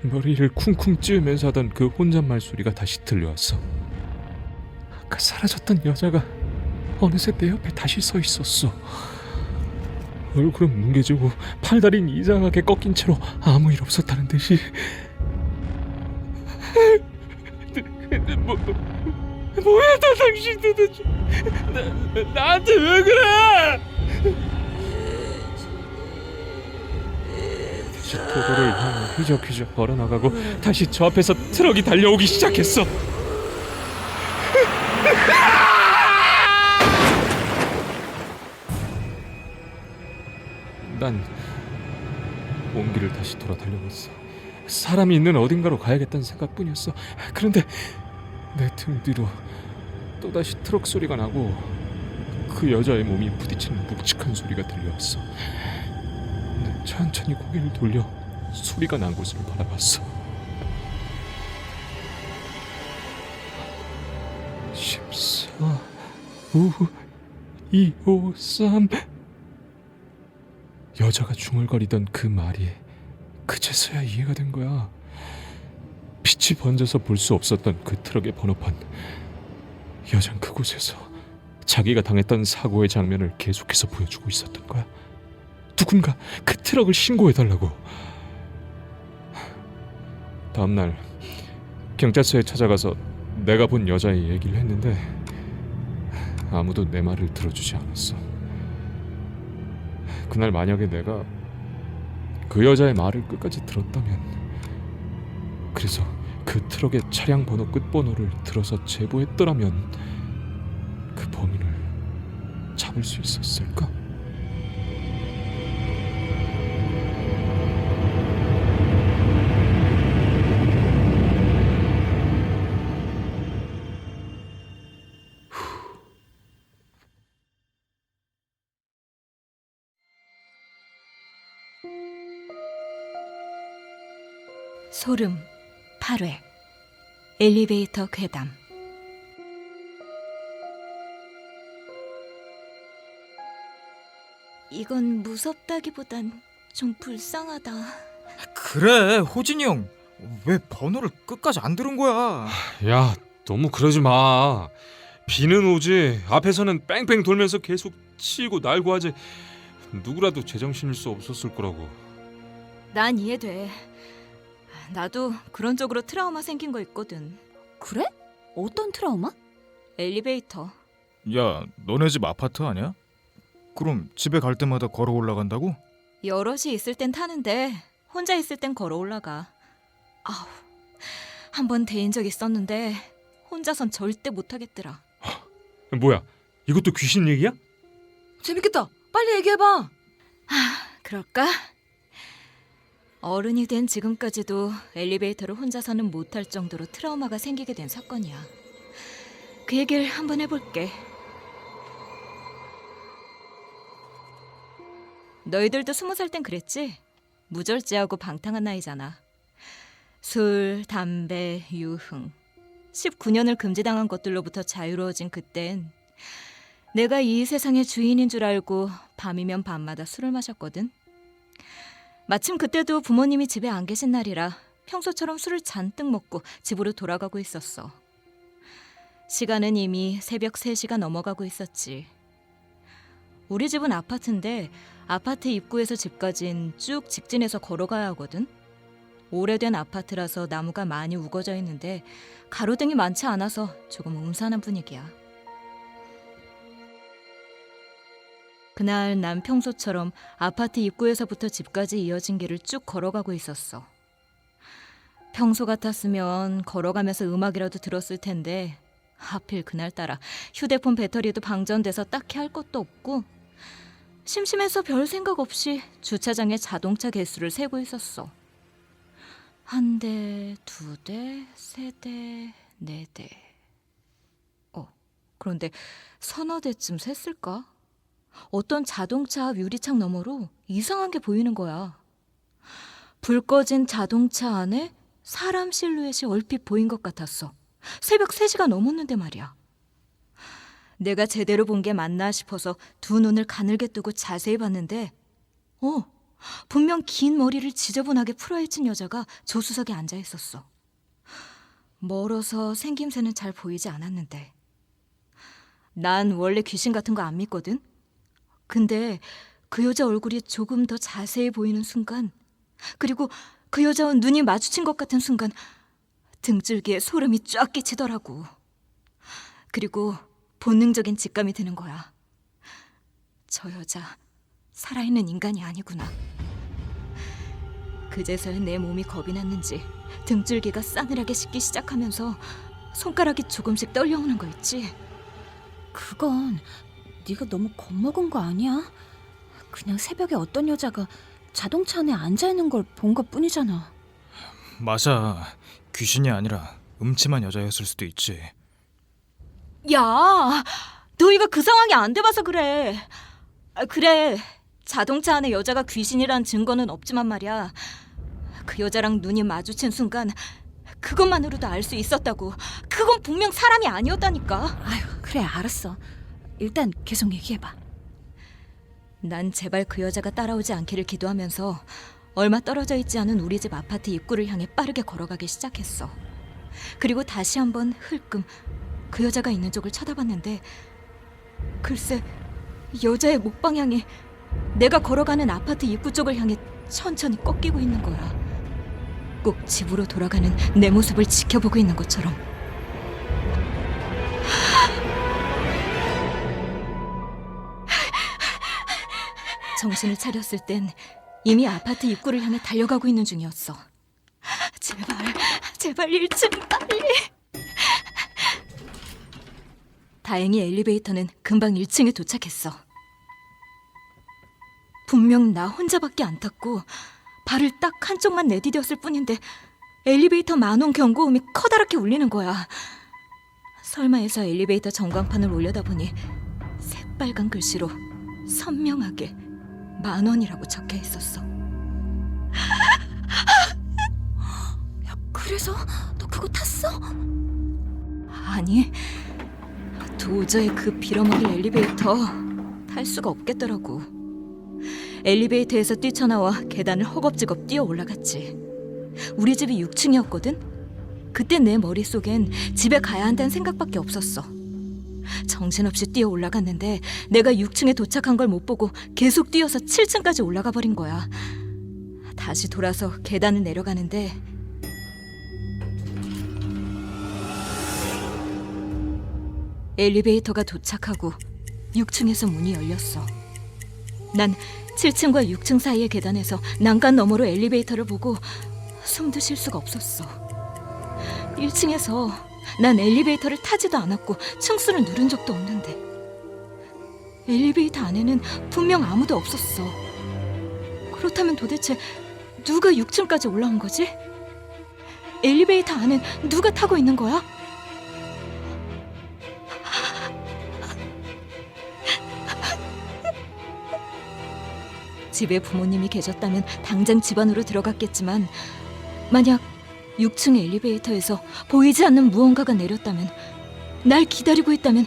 머리를 쿵쿵 찌우면서 하던 그 혼잣말 소리가 다시 들려왔어. 아까 사라졌던 여자가 어느새 내 옆에 다시 서 있었어. 얼굴은 뭉개지고 팔다리는 이상하게 꺾인 채로 아무 일 없었다는 듯이. 뭐야 다 당신 도대체 나한테 왜 그래? 다시 도로를 향해 휘적휘적 걸어나가고 다시 저 앞에서 트럭이 달려오기 시작했어. 난 온 길을 다시 돌아 달려갔어. 사람이 있는 어딘가로 가야겠다는 생각뿐이었어. 그런데 내 등 뒤로 또다시 트럭 소리가 나고 그 여자의 몸이 부딪히는 묵직한 소리가 들려왔어. 난 천천히 고개를 돌려 소리가 난 곳을 바라봤어. 14, 5, 2, 5, 3. 여자가 중얼거리던 그 말이 그제서야 이해가 된 거야. 빛이 번져서 볼 수 없었던 그 트럭의 번호판. 여잔 그곳에서 자기가 당했던 사고의 장면을 계속해서 보여주고 있었던 거야. 누군가 그 트럭을 신고해달라고. 다음날 경찰서에 찾아가서 내가 본 여자의 얘기를 했는데 아무도 내 말을 들어주지 않았어. 그날 만약에 내가 그 여자의 말을 끝까지 들었다면, 그래서 그 트럭의 차량 번호 끝번호를 들어서 제보했더라면 그 범인을 잡을 수 있었을까? 소름 8회 엘리베이터 괴담. 이건 무섭다기보단 좀 불쌍하다. 그래, 호진이 형. 왜 번호를 끝까지 안 들은 거야? 야, 너무 그러지 마. 비는 오지 앞에서는 뺑뺑 돌면서 계속 치고 날고 하지. 누구라도 제정신일 수 없었을 거라고. 난 이해돼. 나도 그런 쪽으로 트라우마 생긴 거 있거든. 그래? 어떤 트라우마? 엘리베이터. 야, 너네 집 아파트 아니야? 그럼 집에 갈 때마다 걸어 올라간다고? 여럿이 있을 땐 타는데 혼자 있을 땐 걸어 올라가. 아우, 한 번 데인 적 있었는데 혼자선 절대 못 하겠더라. 뭐야? 이것도 귀신 얘기야? 재밌겠다. 빨리 얘기해봐. 그럴까? 어른이 된 지금까지도 엘리베이터를 혼자서는 못할 정도로 트라우마가 생기게 된 사건이야. 그 얘기를 한번 해볼게. 너희들도 20살 땐 그랬지? 무절제하고 방탕한 나이잖아. 술, 담배, 유흥. 19년을 금지당한 것들로부터 자유로워진 그땐 내가 이 세상의 주인인 줄 알고 밤이면 밤마다 술을 마셨거든. 마침 그때도 부모님이 집에 안 계신 날이라 평소처럼 술을 잔뜩 먹고 집으로 돌아가고 있었어. 시간은 이미 새벽 3시가 넘어가고 있었지. 우리 집은 아파트인데 아파트 입구에서 집까진 쭉 직진해서 걸어가야 하거든. 오래된 아파트라서 나무가 많이 우거져 있는데 가로등이 많지 않아서 조금 음산한 분위기야. 그날 난 평소처럼 아파트 입구에서부터 집까지 이어진 길을 쭉 걸어가고 있었어. 평소 같았으면 걸어가면서 음악이라도 들었을 텐데 하필 그날따라 휴대폰 배터리도 방전돼서 딱히 할 것도 없고 심심해서 별 생각 없이 주차장에 자동차 개수를 세고 있었어. 1대, 2대, 3대, 4대. 그런데 서너 대쯤 셌을까? 어떤 자동차 유리창 너머로 이상한 게 보이는 거야. 불 꺼진 자동차 안에 사람 실루엣이 얼핏 보인 것 같았어. 새벽 3시가 넘었는데 말이야. 내가 제대로 본 게 맞나 싶어서 두 눈을 가늘게 뜨고 자세히 봤는데 분명 긴 머리를 지저분하게 풀어헤친 여자가 조수석에 앉아 있었어. 멀어서 생김새는 잘 보이지 않았는데 난 원래 귀신 같은 거 안 믿거든. 근데 그 여자 얼굴이 조금 더 자세히 보이는 순간, 그리고 그 여자와 눈이 마주친 것 같은 순간 등줄기에 소름이 쫙 끼치더라고. 그리고 본능적인 직감이 드는 거야. 저 여자 살아있는 인간이 아니구나. 그제서야 내 몸이 겁이 났는지 등줄기가 싸늘하게 식기 시작하면서 손가락이 조금씩 떨려오는 거 있지? 그건 네가 너무 겁먹은 거 아니야? 그냥 새벽에 어떤 여자가 자동차 안에 앉아있는 걸 본 것뿐이잖아. 맞아. 귀신이 아니라 음침한 여자였을 수도 있지. 야, 너희가 그 상황이 안 돼봐서 그래. 그래, 자동차 안에 여자가 귀신이란 증거는 없지만 말이야. 그 여자랑 눈이 마주친 순간 그것만으로도 알 수 있었다고. 그건 분명 사람이 아니었다니까. 아유, 그래 알았어. 일단 계속 얘기해봐. 난 제발 그 여자가 따라오지 않기를 기도하면서 얼마 떨어져 있지 않은 우리 집 아파트 입구를 향해 빠르게 걸어가기 시작했어. 그리고 다시 한번 흘끔 그 여자가 있는 쪽을 쳐다봤는데 글쎄, 여자의 목 방향이 내가 걸어가는 아파트 입구 쪽을 향해 천천히 꺾이고 있는 거야. 꼭 집으로 돌아가는 내 모습을 지켜보고 있는 것처럼. 정신을 차렸을 땐 이미 아파트 입구를 향해 달려가고 있는 중이었어. 제발 1층 빨리. 다행히 엘리베이터는 금방 1층에 도착했어. 분명 나 혼자밖에 안 탔고 발을 딱 한쪽만 내디뎠을 뿐인데 엘리베이터 만원 경고음이 커다랗게 울리는 거야. 설마 해서 엘리베이터 전광판을 올려다보니 새빨간 글씨로 선명하게 10,000원이라고 적혀 있었어. 야, 그래서 너 그거 탔어? 아니, 도저히 그 빌어먹을 엘리베이터 탈 수가 없겠더라고. 엘리베이터에서 뛰쳐나와 계단을 허겁지겁 뛰어 올라갔지. 우리 집이 6층이었거든. 그때 내 머릿속엔 집에 가야 한다는 생각밖에 없었어. 정신없이 뛰어 올라갔는데 내가 6층에 도착한 걸 못 보고 계속 뛰어서 7층까지 올라가 버린 거야. 다시 돌아서 계단을 내려가는데 엘리베이터가 도착하고 6층에서 문이 열렸어. 난 7층과 6층 사이의 계단에서 난간 너머로 엘리베이터를 보고 숨도 쉴 수가 없었어. 1층에서 난 엘리베이터를 타지도 않았고 층수를 누른 적도 없는데 엘리베이터 안에는 분명 아무도 없었어. 그렇다면 도대체 누가 6층까지 올라온 거지? 엘리베이터 안엔 누가 타고 있는 거야? 집에 부모님이 계셨다면 당장 집 안으로 들어갔겠지만 만약 6층 엘리베이터에서 보이지 않는 무언가가 내렸다면, 날 기다리고 있다면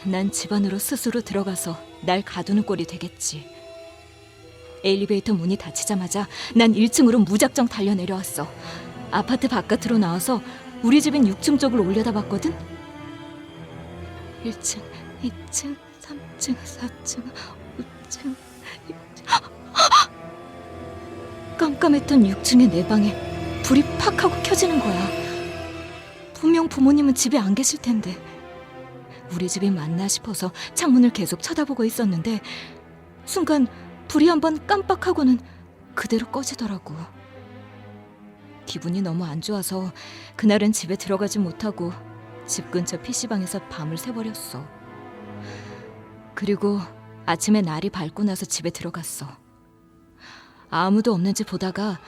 난 집 안으로 스스로 들어가서 날 가두는 꼴이 되겠지. 엘리베이터 문이 닫히자마자 난 1층으로 무작정 달려내려왔어. 아파트 바깥으로 나와서 우리 집인 6층 쪽을 올려다봤거든. 1층, 2층, 3층, 4층, 5층, 6층. 깜깜했던 6층의 내 방에 불이 팍 하고 켜지는 거야. 분명 부모님은 집에 안 계실 텐데. 우리 집이 맞나 싶어서 창문을 계속 쳐다보고 있었는데 순간 불이 한번 깜빡하고는 그대로 꺼지더라고. 기분이 너무 안 좋아서 그날은 집에 들어가지 못하고 집 근처 PC방에서 밤을 새버렸어. 그리고 아침에 날이 밝고 나서 집에 들어갔어. 아무도 없는지 보다가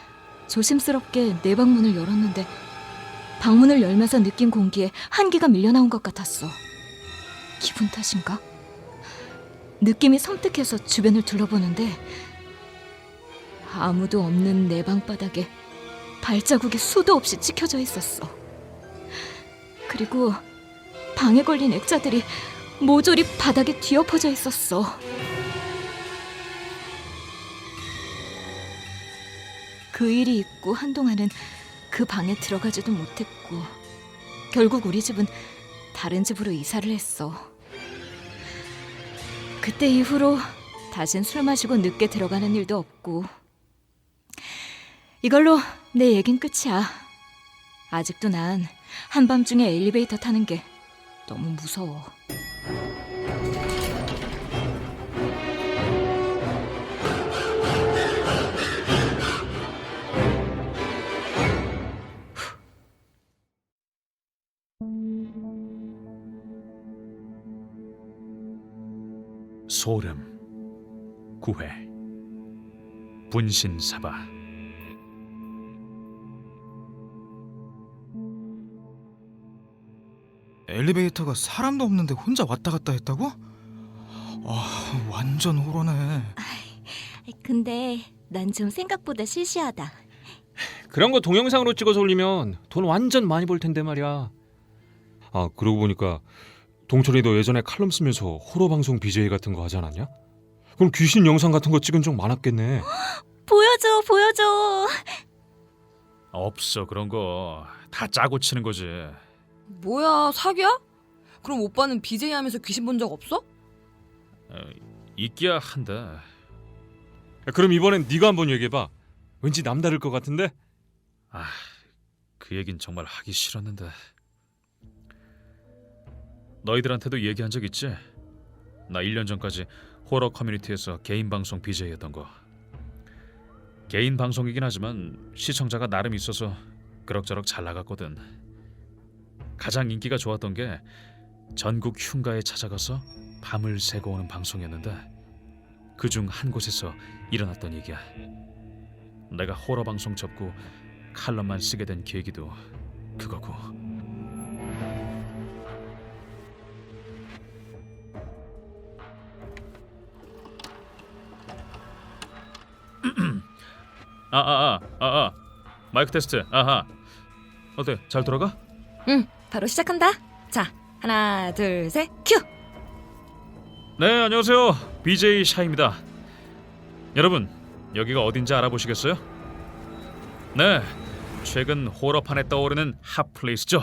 조심스럽게 내 방문을 열었는데 방문을 열면서 느낀 공기에 한기가 밀려나온 것 같았어. 기분 탓인가? 느낌이 섬뜩해서 주변을 둘러보는데 아무도 없는 내 방바닥에 발자국이 수도 없이 찍혀져 있었어. 그리고 방에 걸린 액자들이 모조리 바닥에 뒤엎어져 있었어. 그 일이 있고 한동안은 그 방에 들어가지도 못했고 결국 우리 집은 다른 집으로 이사를 했어. 그때 이후로 다신 술 마시고 늦게 들어가는 일도 없고. 이걸로 내 얘긴 끝이야. 아직도 난 한밤중에 엘리베이터 타는 게 너무 무서워. 소름 9회 분신사바. 엘리베이터가 사람도 없는데 혼자 왔다 갔다 했다고? 아, 완전 호러네. 근데 난 좀 생각보다 시시하다. 그런 거 동영상으로 찍어서 올리면 돈 완전 많이 벌 텐데 말이야. 아, 그러고 보니까 동철이 너 예전에 칼럼 쓰면서 호러 방송 BJ 같은 거 하지 않았냐? 그럼 귀신 영상 같은 거 찍은 적 많았겠네. 보여줘, 보여줘. 없어, 그런 거 다 짜고 치는 거지. 뭐야, 사기야? 그럼 오빠는 BJ 하면서 귀신 본 적 없어? 있기야 한데. 야, 그럼 이번엔 네가 한번 얘기해봐. 왠지 남다를 것 같은데? 그 얘긴 정말 하기 싫었는데. 너희들한테도 얘기한 적 있지? 나 1년 전까지 호러 커뮤니티에서 개인 방송 BJ였던 거. 개인 방송이긴 하지만 시청자가 나름 있어서 그럭저럭 잘 나갔거든. 가장 인기가 좋았던 게 전국 흉가에 찾아가서 밤을 새고 오는 방송이었는데 그중 한 곳에서 일어났던 얘기야. 내가 호러 방송 접고 칼럼만 쓰게 된 계기도 그거고. 마이크 테스트. 아하. 어때? 잘 돌아가? 응, 바로 시작한다. 자, 하나, 둘, 셋, 큐! 네, 안녕하세요. BJ 샤입니다. 여러분, 여기가 어딘지 알아보시겠어요? 네, 최근 호러판에 떠오르는 핫플레이스죠.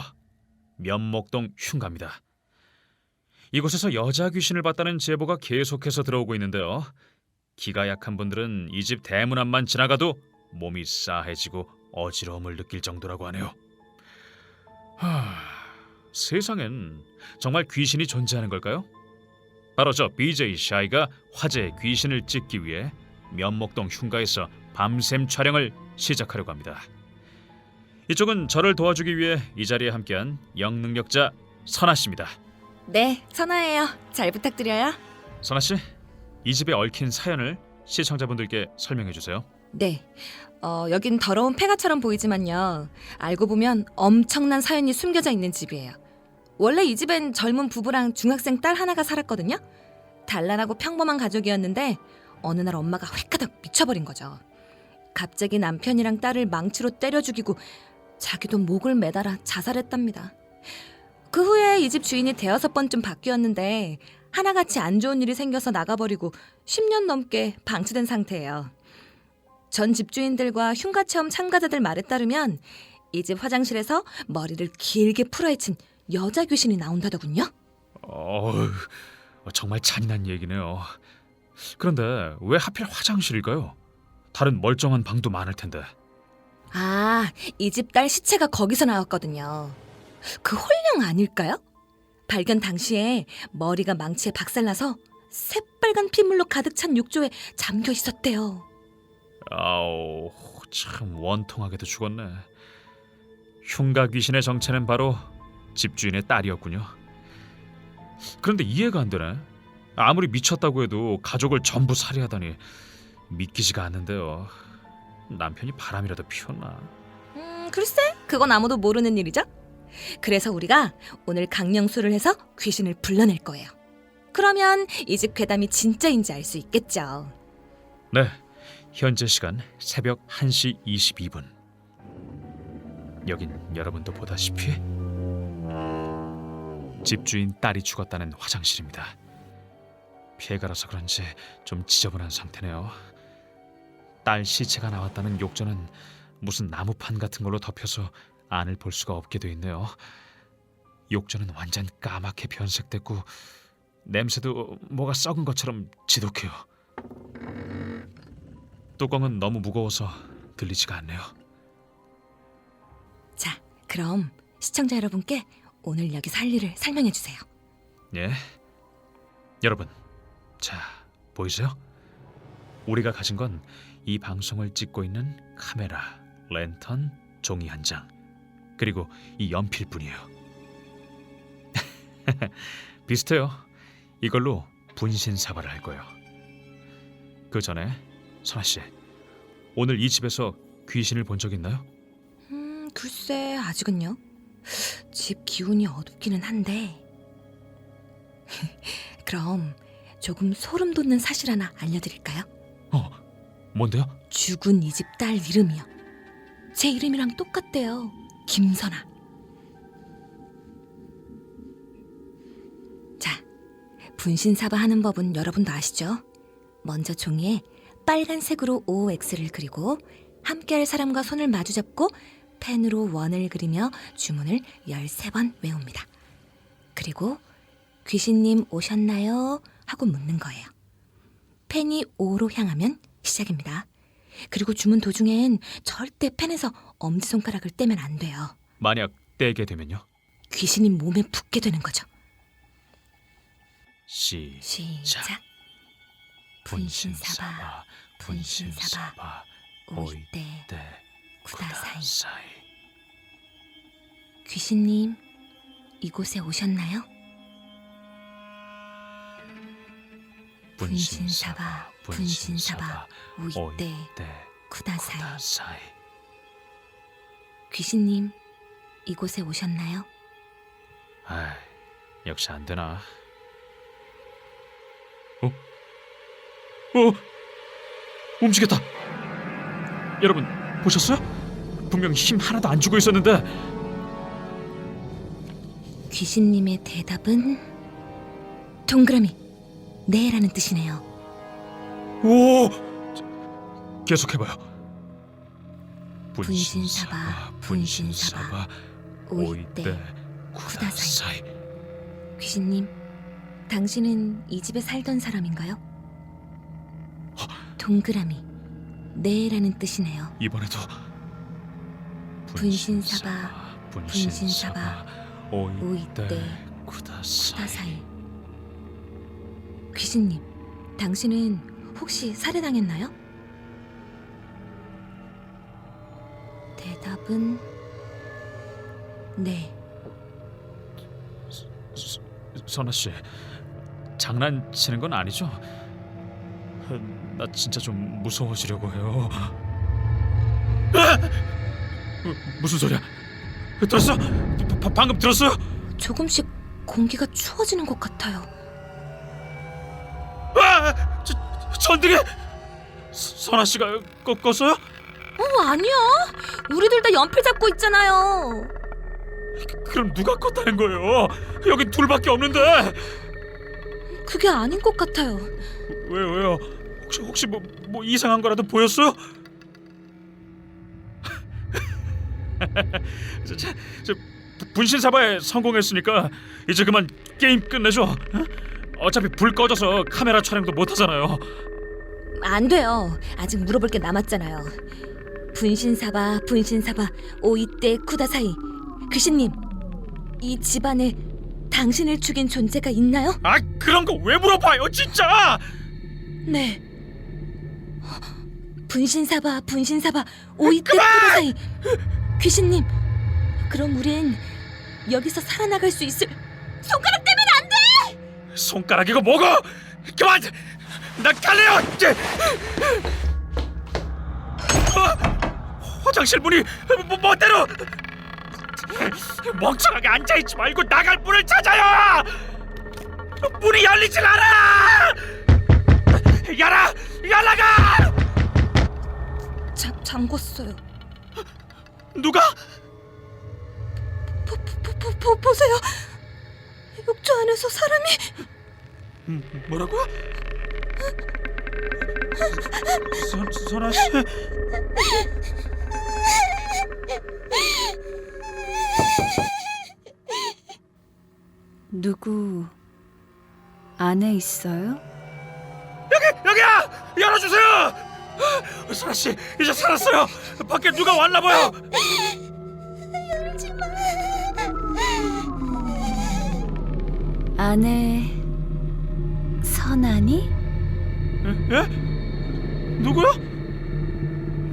면목동 흉가입니다. 이곳에서 여자 귀신을 봤다는 제보가 계속해서 들어오고 있는데요. 기가 약한 분들은 이 집 대문 앞만 지나가도 몸이 싸해지고 어지러움을 느낄 정도라고 하네요. 세상엔 정말 귀신이 존재하는 걸까요? 바로 저 BJ 샤이가 화제의 귀신을 찍기 위해 면목동 흉가에서 밤샘 촬영을 시작하려고 합니다. 이쪽은 저를 도와주기 위해 이 자리에 함께한 영능력자 선아 씨입니다. 네, 선아예요. 잘 부탁드려요. 선아 씨, 이 집에 얽힌 사연을 시청자분들께 설명해 주세요. 네, 여긴 더러운 폐가처럼 보이지만요. 알고 보면 엄청난 사연이 숨겨져 있는 집이에요. 원래 이 집엔 젊은 부부랑 중학생 딸 하나가 살았거든요. 단란하고 평범한 가족이었는데 어느 날 엄마가 획가닥 미쳐버린 거죠. 갑자기 남편이랑 딸을 망치로 때려 죽이고 자기도 목을 매달아 자살했답니다. 그 후에 이 집 주인이 대여섯 번쯤 바뀌었는데 하나같이 안 좋은 일이 생겨서 나가버리고 10년 넘게 방치된 상태예요. 전 집주인들과 흉가 체험 참가자들 말에 따르면 이 집 화장실에서 머리를 길게 풀어헤친 여자 귀신이 나온다더군요. 정말 잔인한 얘기네요. 그런데 왜 하필 화장실일까요? 다른 멀쩡한 방도 많을 텐데. 아, 이 집 딸 시체가 거기서 나왔거든요. 그 홀령 아닐까요? 발견 당시에 머리가 망치에 박살나서 새빨간 핏물로 가득 찬 욕조에 잠겨 있었대요. 아우, 참 원통하게도 죽었네. 흉가 귀신의 정체는 바로 집주인의 딸이었군요. 그런데 이해가 안 되네. 아무리 미쳤다고 해도 가족을 전부 살해하다니 믿기지가 않는데요. 남편이 바람이라도 피웠나? 글쎄, 그건 아무도 모르는 일이죠. 그래서 우리가 오늘 강령수를 해서 귀신을 불러낼 거예요. 그러면 이 집 괴담이 진짜인지 알 수 있겠죠. 네, 현재 시간 새벽 1시 22분. 여긴 여러분도 보다시피 집주인 딸이 죽었다는 화장실입니다. 피해가라서 그런지 좀 지저분한 상태네요. 딸 시체가 나왔다는 욕조는 무슨 나무판 같은 걸로 덮여서 안을 볼 수가 없게 돼 있네요. 욕조는 완전 까맣게 변색됐고 냄새도 뭐가 썩은 것처럼 지독해요. 뚜껑은 너무 무거워서 들리지가 않네요. 자, 그럼 시청자 여러분께 오늘 여기서 할 일을 설명해 주세요. 예, 여러분, 자, 보이세요? 우리가 가진 건 이 방송을 찍고 있는 카메라, 랜턴, 종이 한 장, 그리고 이 연필뿐이에요. 비슷해요. 이걸로 분신사바를 할 거예요. 그 전에 선아 씨, 오늘 이 집에서 귀신을 본 적 있나요? 글쎄, 아직은요. 집 기운이 어둡기는 한데. 그럼 조금 소름 돋는 사실 하나 알려드릴까요? 뭔데요? 죽은 이 집 딸 이름이요. 제 이름이랑 똑같대요. 김선아. 자, 분신사바 하는 법은 여러분도 아시죠? 먼저 종이에 빨간색으로 OX를 그리고 함께할 사람과 손을 마주잡고 펜으로 원을 그리며 주문을 13번 외웁니다. 그리고 귀신님 오셨나요? 하고 묻는 거예요. 펜이 O로 향하면 시작입니다. 그리고 주문 도중엔 절대 펜에서 엄지손가락을 떼면 안 돼요. 만약 떼게 되면요? 귀신이 몸에 붙게 되는 거죠. 시작. 분신사바, 분신사바, 오이떼, 구다사이. 귀신님, 이곳에 오셨나요? 분신사바, 분신사바, 오이떼, 구다사이. 귀신님, 이곳에 오셨나요? 아, 역시 안 되나? 움직였다. 여러분 보셨어요? 분명 힘 하나도 안 주고 있었는데. 귀신님의 대답은 동그라미, 네라는 뜻이네요. 오, 계속해봐요. 분신사바, 분신사바, 오이떼, 구다사이. 귀신님, 당신은 이 집에 살던 사람인가요? 동그라미, 네라는 뜻이네요. 이번에도 분신사바, 분신사바, 오이떼, 구다사이. 귀신님, 당신은 혹시 살해당했나요? 대답은 네. 선아 씨, 장난치는 건 아니죠? 나 진짜 좀 무서워지려고 해요. 무슨 소리야? 들었어? 방금 들었어요? 조금씩 공기가 추워지는 것 같아요. 전등에 선아 씨가 껐어요? 아니야. 우리들 다 연필 잡고 있잖아요. 그럼 누가 껐다는 거예요? 여긴 둘밖에 없는데. 그게 아닌 것 같아요. 왜요? 혹시 뭐 이상한 거라도 보였어요? 저 분신 사바에 성공했으니까 이제 그만 게임 끝내죠. 어? 어차피 불 꺼져서 카메라 촬영도 못 하잖아요. 안 돼요. 아직 물어볼 게 남았잖아요. 분신사바, 오이떼 쿠다사이. 귀신님, 이 집안에 당신을 죽인 존재가 있나요? 아, 그런 거 왜 물어봐요, 진짜! 네. 분신사바, 오이떼 쿠다사이. 귀신님, 그럼 우린 여기서 살아나갈 수 있을... 손가락 때문에 안 돼! 손가락이고 뭐고! 그만! 나 갈래요! 화장실 문이 멋대로! 멍청하게 앉아있지 말고 나갈 문을 찾아요! 문이 열리질 않아! 열라가! 잠궜어요. 누가? 보세요. 욕조 안에서 사람이... 뭐라고? 선아 씨? 누구 안에 있어요? 여기야! 열어주세요! 선아 씨, 이제 살았어요. 밖에 누가 왔나 봐요. 안에 선아니? 예? 누구요?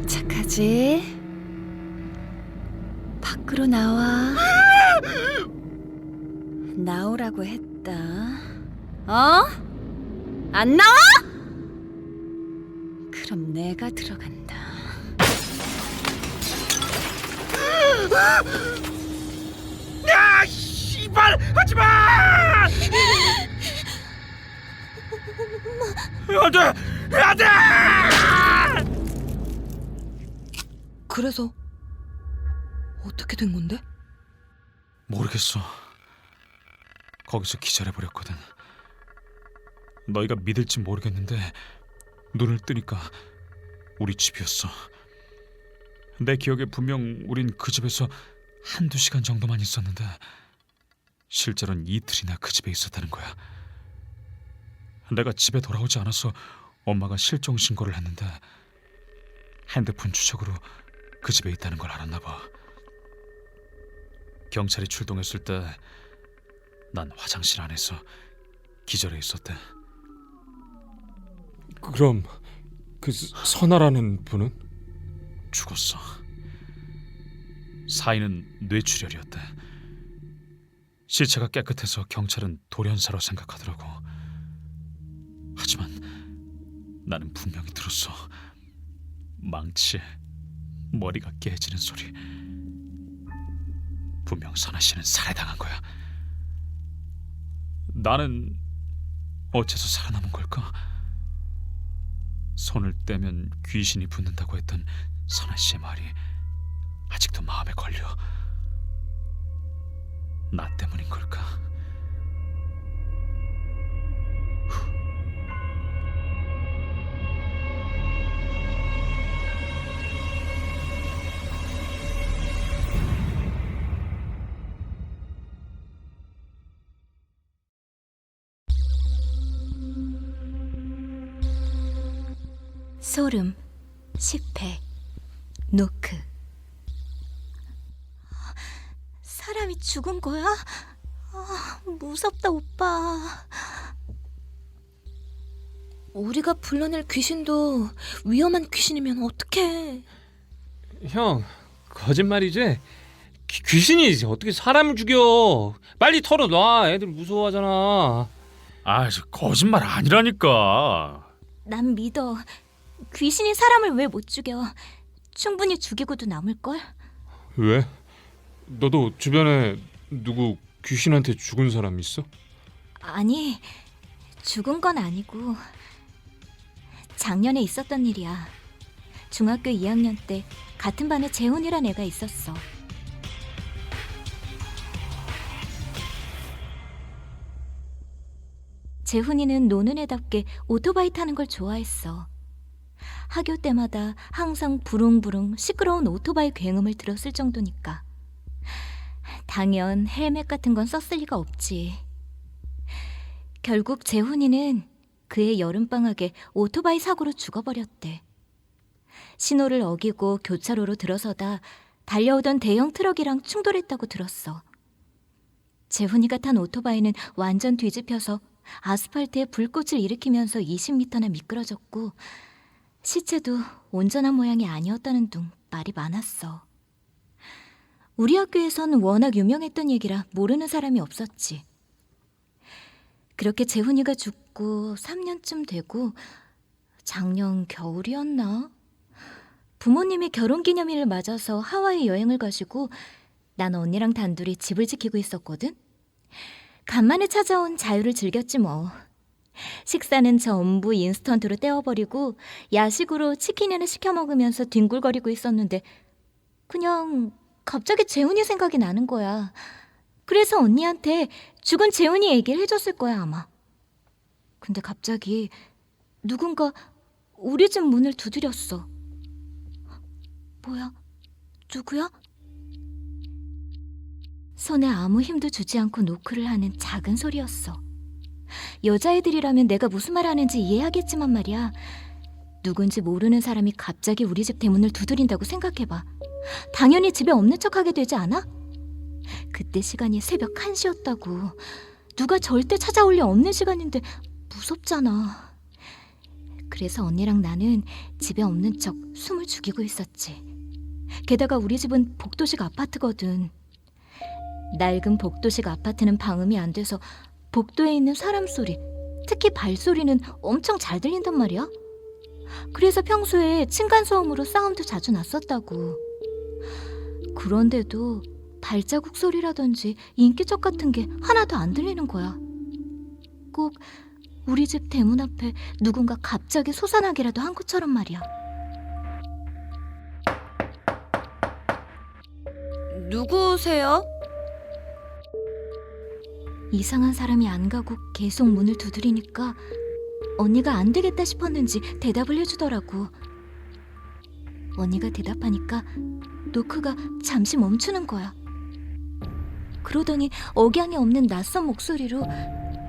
착하지? 밖으로 나와. 나오라고 했다. 어? 안 나와? 그럼 내가 들어간다. 야, 씨발! 하지 마! 안 돼! 그래서 어떻게 된 건데? 모르겠어. 거기서 기절해버렸거든. 너희가 믿을지 모르겠는데 눈을 뜨니까 우리 집이었어. 내 기억에 분명 우린 그 집에서 한두 시간 정도만 있었는데 실제로는 이틀이나 그 집에 있었다는 거야. 내가 집에 돌아오지 않아서 엄마가 실종 신고를 했는데 핸드폰 추적으로 그 집에 있다는 걸 알았나 봐. 경찰이 출동했을 때 난 화장실 안에서 기절해 있었대. 그럼 그 선아라는 분은? 죽었어. 사인은 뇌출혈이었대. 시체가 깨끗해서 경찰은 돌연사로 생각하더라고. 하지만 나는 분명히 들었어. 망치에 머리가 깨지는 소리. 분명 선아 씨는 살해당한 거야. 나는 어째서 살아남은 걸까? 손을 떼면 귀신이 붙는다고 했던 선아 씨의 말이 아직도 마음에 걸려. 나 때문인 걸까? 소름, 10회, 노크. 사람이 죽은 거야? 무섭다, 오빠. 우리가 불러낼 귀신도 위험한 귀신이면 어떡해. 형, 거짓말이지? 귀신이 어떻게 사람을 죽여? 빨리 털어놔. 애들 무서워하잖아. 아, 저 거짓말 아니라니까. 난 믿어. 귀신이 사람을 왜 못 죽여? 충분히 죽이고도 남을걸? 왜? 너도 주변에 누구 귀신한테 죽은 사람 있어? 아니, 죽은 건 아니고 작년에 있었던 일이야. 중학교 2학년 때 같은 반에 재훈이란 애가 있었어. 재훈이는 노는 애답게 오토바이 타는 걸 좋아했어. 학교 때마다 항상 부릉부릉 시끄러운 오토바이 굉음을 들었을 정도니까. 당연 헬멧 같은 건 썼을 리가 없지. 결국 재훈이는 그해 여름방학에 오토바이 사고로 죽어버렸대. 신호를 어기고 교차로로 들어서다 달려오던 대형 트럭이랑 충돌했다고 들었어. 재훈이가 탄 오토바이는 완전 뒤집혀서 아스팔트에 불꽃을 일으키면서 20m나 미끄러졌고 시체도 온전한 모양이 아니었다는 둥 말이 많았어. 우리 학교에선 워낙 유명했던 얘기라 모르는 사람이 없었지. 그렇게 재훈이가 죽고 3년쯤 되고 작년 겨울이었나? 부모님이 결혼기념일을 맞아서 하와이 여행을 가시고 난 언니랑 단둘이 집을 지키고 있었거든? 간만에 찾아온 자유를 즐겼지 뭐. 식사는 전부 인스턴트로 때워버리고 야식으로 치킨이나 시켜 먹으면서 뒹굴거리고 있었는데 그냥 갑자기 재훈이 생각이 나는 거야. 그래서 언니한테 죽은 재훈이 얘기를 해줬을 거야 아마. 근데 갑자기 누군가 우리 집 문을 두드렸어. 뭐야? 누구야? 손에 아무 힘도 주지 않고 노크를 하는 작은 소리였어. 여자애들이라면 내가 무슨 말 하는지 이해하겠지만 말이야. 누군지 모르는 사람이 갑자기 우리 집 대문을 두드린다고 생각해봐. 당연히 집에 없는 척하게 되지 않아? 그때 시간이 새벽 1시였다고. 누가 절대 찾아올 리 없는 시간인데 무섭잖아. 그래서 언니랑 나는 집에 없는 척 숨을 죽이고 있었지. 게다가 우리 집은 복도식 아파트거든. 낡은 복도식 아파트는 방음이 안 돼서 복도에 있는 사람 소리, 특히 발소리는 엄청 잘 들린단 말이야. 그래서 평소에 층간소음으로 싸움도 자주 났었다고. 그런데도 발자국 소리라든지 인기척 같은 게 하나도 안 들리는 거야. 꼭 우리 집 대문 앞에 누군가 갑자기 솟아나기라도 한 것처럼 말이야. 누구세요? 이상한 사람이 안 가고 계속 문을 두드리니까 언니가 안 되겠다 싶었는지 대답을 해주더라고. 언니가 대답하니까 노크가 잠시 멈추는 거야. 그러더니 억양이 없는 낯선 목소리로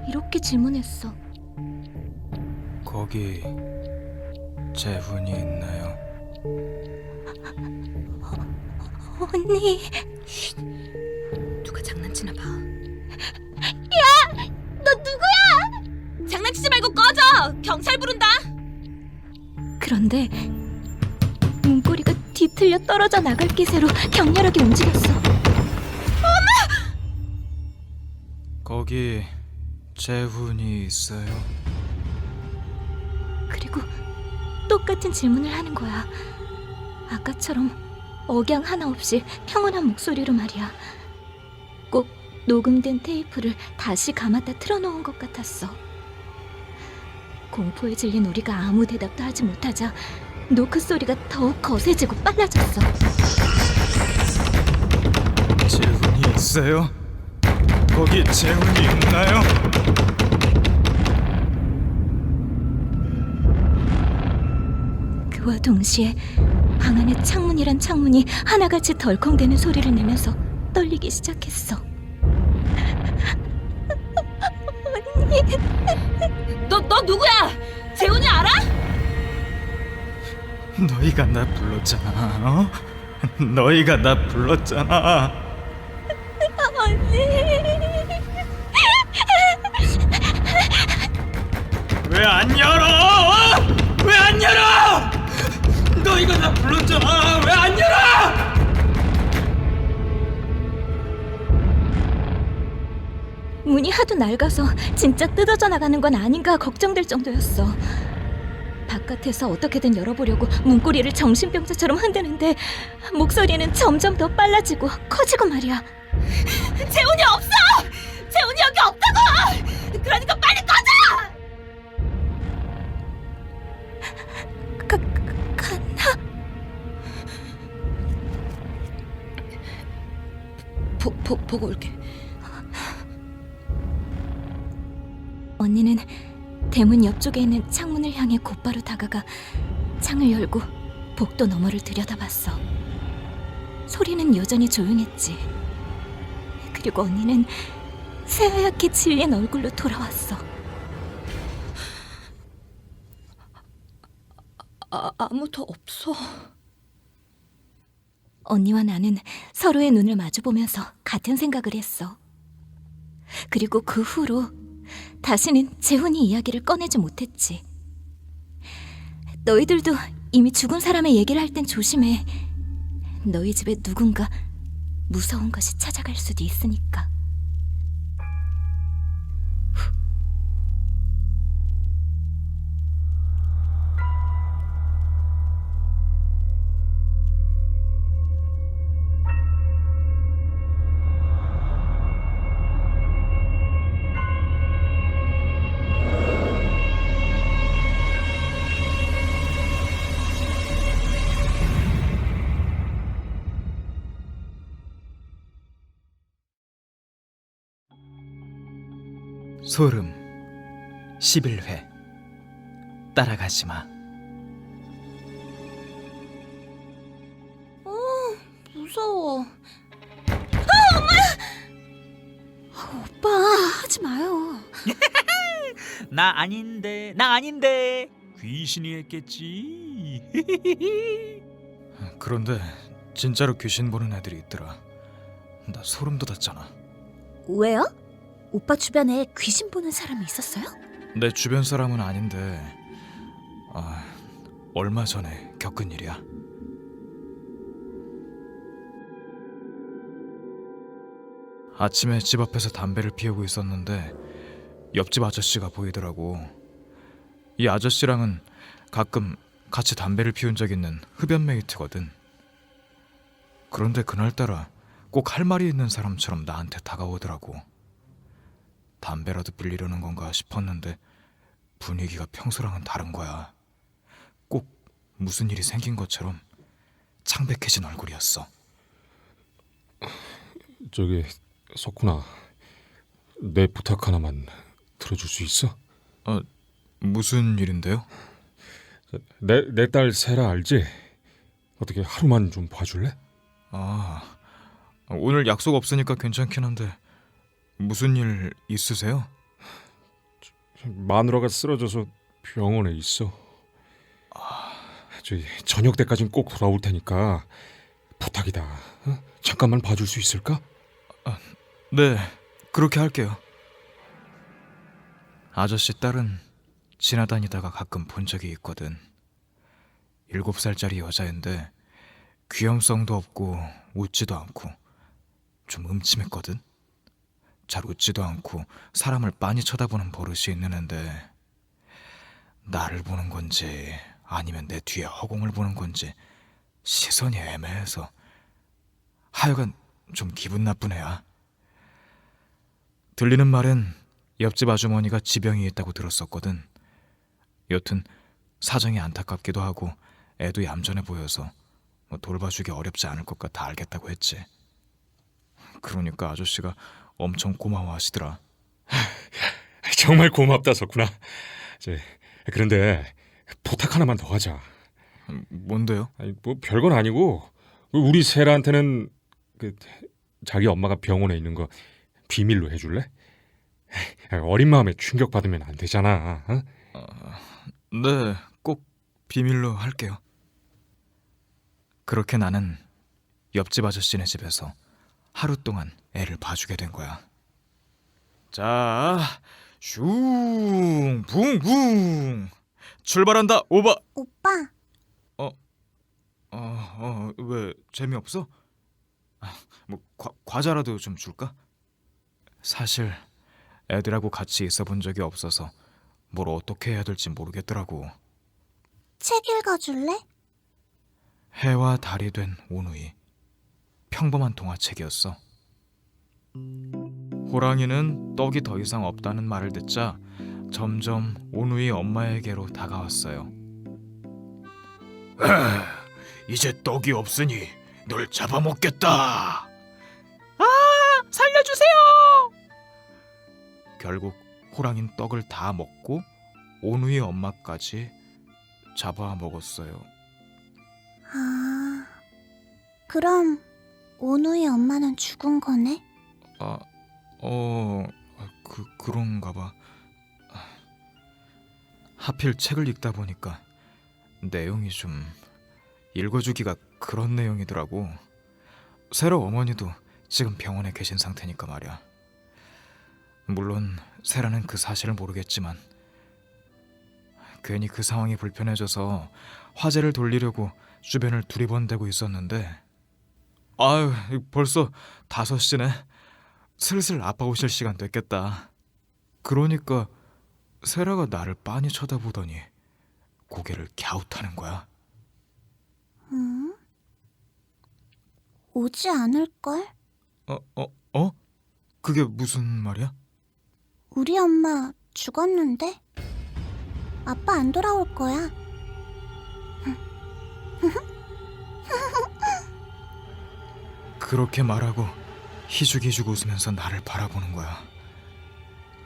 이렇게 질문했어. 거기 재훈이 있나요? 언니. 누가 장난치나 봐. 너 누구야? 장난치지 말고 꺼져. 경찰 부른다. 그런데 문고리가 뒤틀려 떨어져 나갈 기세로 격렬하게 움직였어. 거기 재훈이 있어요? 그리고 똑같은 질문을 하는 거야. 아까처럼 억양 하나 없이 평온한 목소리로 말이야. 꼭 녹음된 테이프를 다시 감았다 틀어놓은 것 같았어. 공포에 질린 우리가 아무 대답도 하지 못하자 노크 소리가 더욱 거세지고 빨라졌어. 재훈이 있어요? 거기 재훈이 있나요? 그와 동시에 방 안의 창문이란 창문이 하나같이 덜컹대는 소리를 내면서 떨리기 시작했어. 언니. 너 누구야? 재훈이 알아? 너희가 나 불렀잖아. 어? 너희가 나 불렀잖아. 언니. 왜 안 열어? 왜 안 열어? 너희가 나 불렀잖아. 왜 안 열어? 문이 하도 낡아서 진짜 뜯어져 나가는 건 아닌가 걱정될 정도였어. 바깥에서 어떻게든 열어보려고 문고리를 정신병자처럼 흔드는데 목소리는 점점 더 빨라지고 커지고 말이야. 재훈이 없어. 재훈이 여기 없다고. 그러니까 빨리 꺼져. 보고 올게. 언니는 대문 옆쪽에 있는 창문을 향해 곧바로 다가가 창을 열고 복도 너머를 들여다봤어. 소리는 여전히 조용했지. 그리고 언니는 새하얗게 질린 얼굴로 돌아왔어. 아무도 없어. 언니와 나는 서로의 눈을 마주보면서 같은 생각을 했어. 그리고 그 후로 다시는 재훈이 이야기를 꺼내지 못했지. 너희들도 이미 죽은 사람의 얘기를 할 땐 조심해. 너희 집에 누군가 무서운 것이 찾아갈 수도 있으니까. 소름 11회 따라가지 마. 무서워. 오빠 하지 마요. 나 아닌데 귀신이 했겠지. 그런데 진짜로 귀신 보는 애들이 있더라. 나 소름 돋았잖아. 왜요? 오빠 주변에 귀신 보는 사람이 있었어요? 내 주변 사람은 아닌데 얼마 전에 겪은 일이야. 아침에 집 앞에서 담배를 피우고 있었는데 옆집 아저씨가 보이더라고. 이 아저씨랑은 가끔 같이 담배를 피운 적 있는 흡연 메이트거든. 그런데 그날따라 꼭 할 말이 있는 사람처럼 나한테 다가오더라고. 담배라도 빌리려는 건가 싶었는데 분위기가 평소랑은 다른 거야. 꼭 무슨 일이 생긴 것처럼 창백해진 얼굴이었어. 저기 석훈아, 내 부탁 하나만 들어줄 수 있어? 무슨 일인데요? 내 딸 세라 알지? 어떻게 하루만 좀 봐줄래? 오늘 약속 없으니까 괜찮긴 한데 무슨 일 있으세요? 마누라가 쓰러져서 병원에 있어. 저녁 때까진 꼭 돌아올 테니까 부탁이다. 어? 잠깐만 봐줄 수 있을까? 네, 그렇게 할게요. 아저씨 딸은 지나다니다가 가끔 본 적이 있거든. 7살짜리 여자인데 귀염성도 없고 웃지도 않고 좀 음침했거든. 잘 웃지도 않고 사람을 빤히 쳐다보는 버릇이 있는 앤데 나를 보는 건지 아니면 내 뒤에 허공을 보는 건지 시선이 애매해서 하여간 좀 기분 나쁜 애야. 들리는 말엔 옆집 아주머니가 지병이 있다고 들었었거든. 여튼 사정이 안타깝기도 하고 애도 얌전해 보여서 돌봐주기 어렵지 않을 것 같아 알겠다고 했지. 그러니까 아저씨가 엄청 고마워하시더라. 정말 고맙다 석훈아. 그런데 부탁 하나만 더 하자. 뭔데요? 뭐 별건 아니고 우리 세라한테는 자기 엄마가 병원에 있는 거 비밀로 해줄래? 어린 마음에 충격받으면 안 되잖아. 어? 네, 꼭 비밀로 할게요. 그렇게 나는 옆집 아저씨네 집에서 하루 동안 애를 봐주게 된 거야. 자, 슝, 붕붕 출발한다, 오바. 오빠. 왜 재미없어? 뭐 과자라도 좀 줄까? 사실 애들하고 같이 있어 본 적이 없어서 뭘 어떻게 해야 될지 모르겠더라고. 책 읽어줄래? 해와 달이 된 오누이. 평범한 동화책이었어. 호랑이는 떡이 더 이상 없다는 말을 듣자 점점 오누이 엄마에게로 다가왔어요. 이제 떡이 없으니 널 잡아먹겠다. 살려주세요. 결국 호랑이는 떡을 다 먹고 온우의 엄마까지 잡아먹었어요. 아, 그럼 온우의 엄마는 죽은 거네? 그런가 봐. 하필 책을 읽다 보니까 내용이 좀 읽어주기가 그런 내용이더라고. 세라 어머니도 지금 병원에 계신 상태니까 말이야. 물론 세라는 그 사실을 모르겠지만 괜히 그 상황이 불편해져서 화제를 돌리려고 주변을 두리번대고 있었는데 아유, 벌써 5시네. 슬슬 아빠 오실 시간 됐겠다. 그러니까 세라가 나를 빤히 쳐다보더니 고개를 갸웃하는 거야. 응? 오지 않을걸? 그게 무슨 말이야? 우리 엄마 죽었는데? 아빠 안 돌아올 거야. 그렇게 말하고 희죽희죽 웃으면서 나를 바라보는 거야.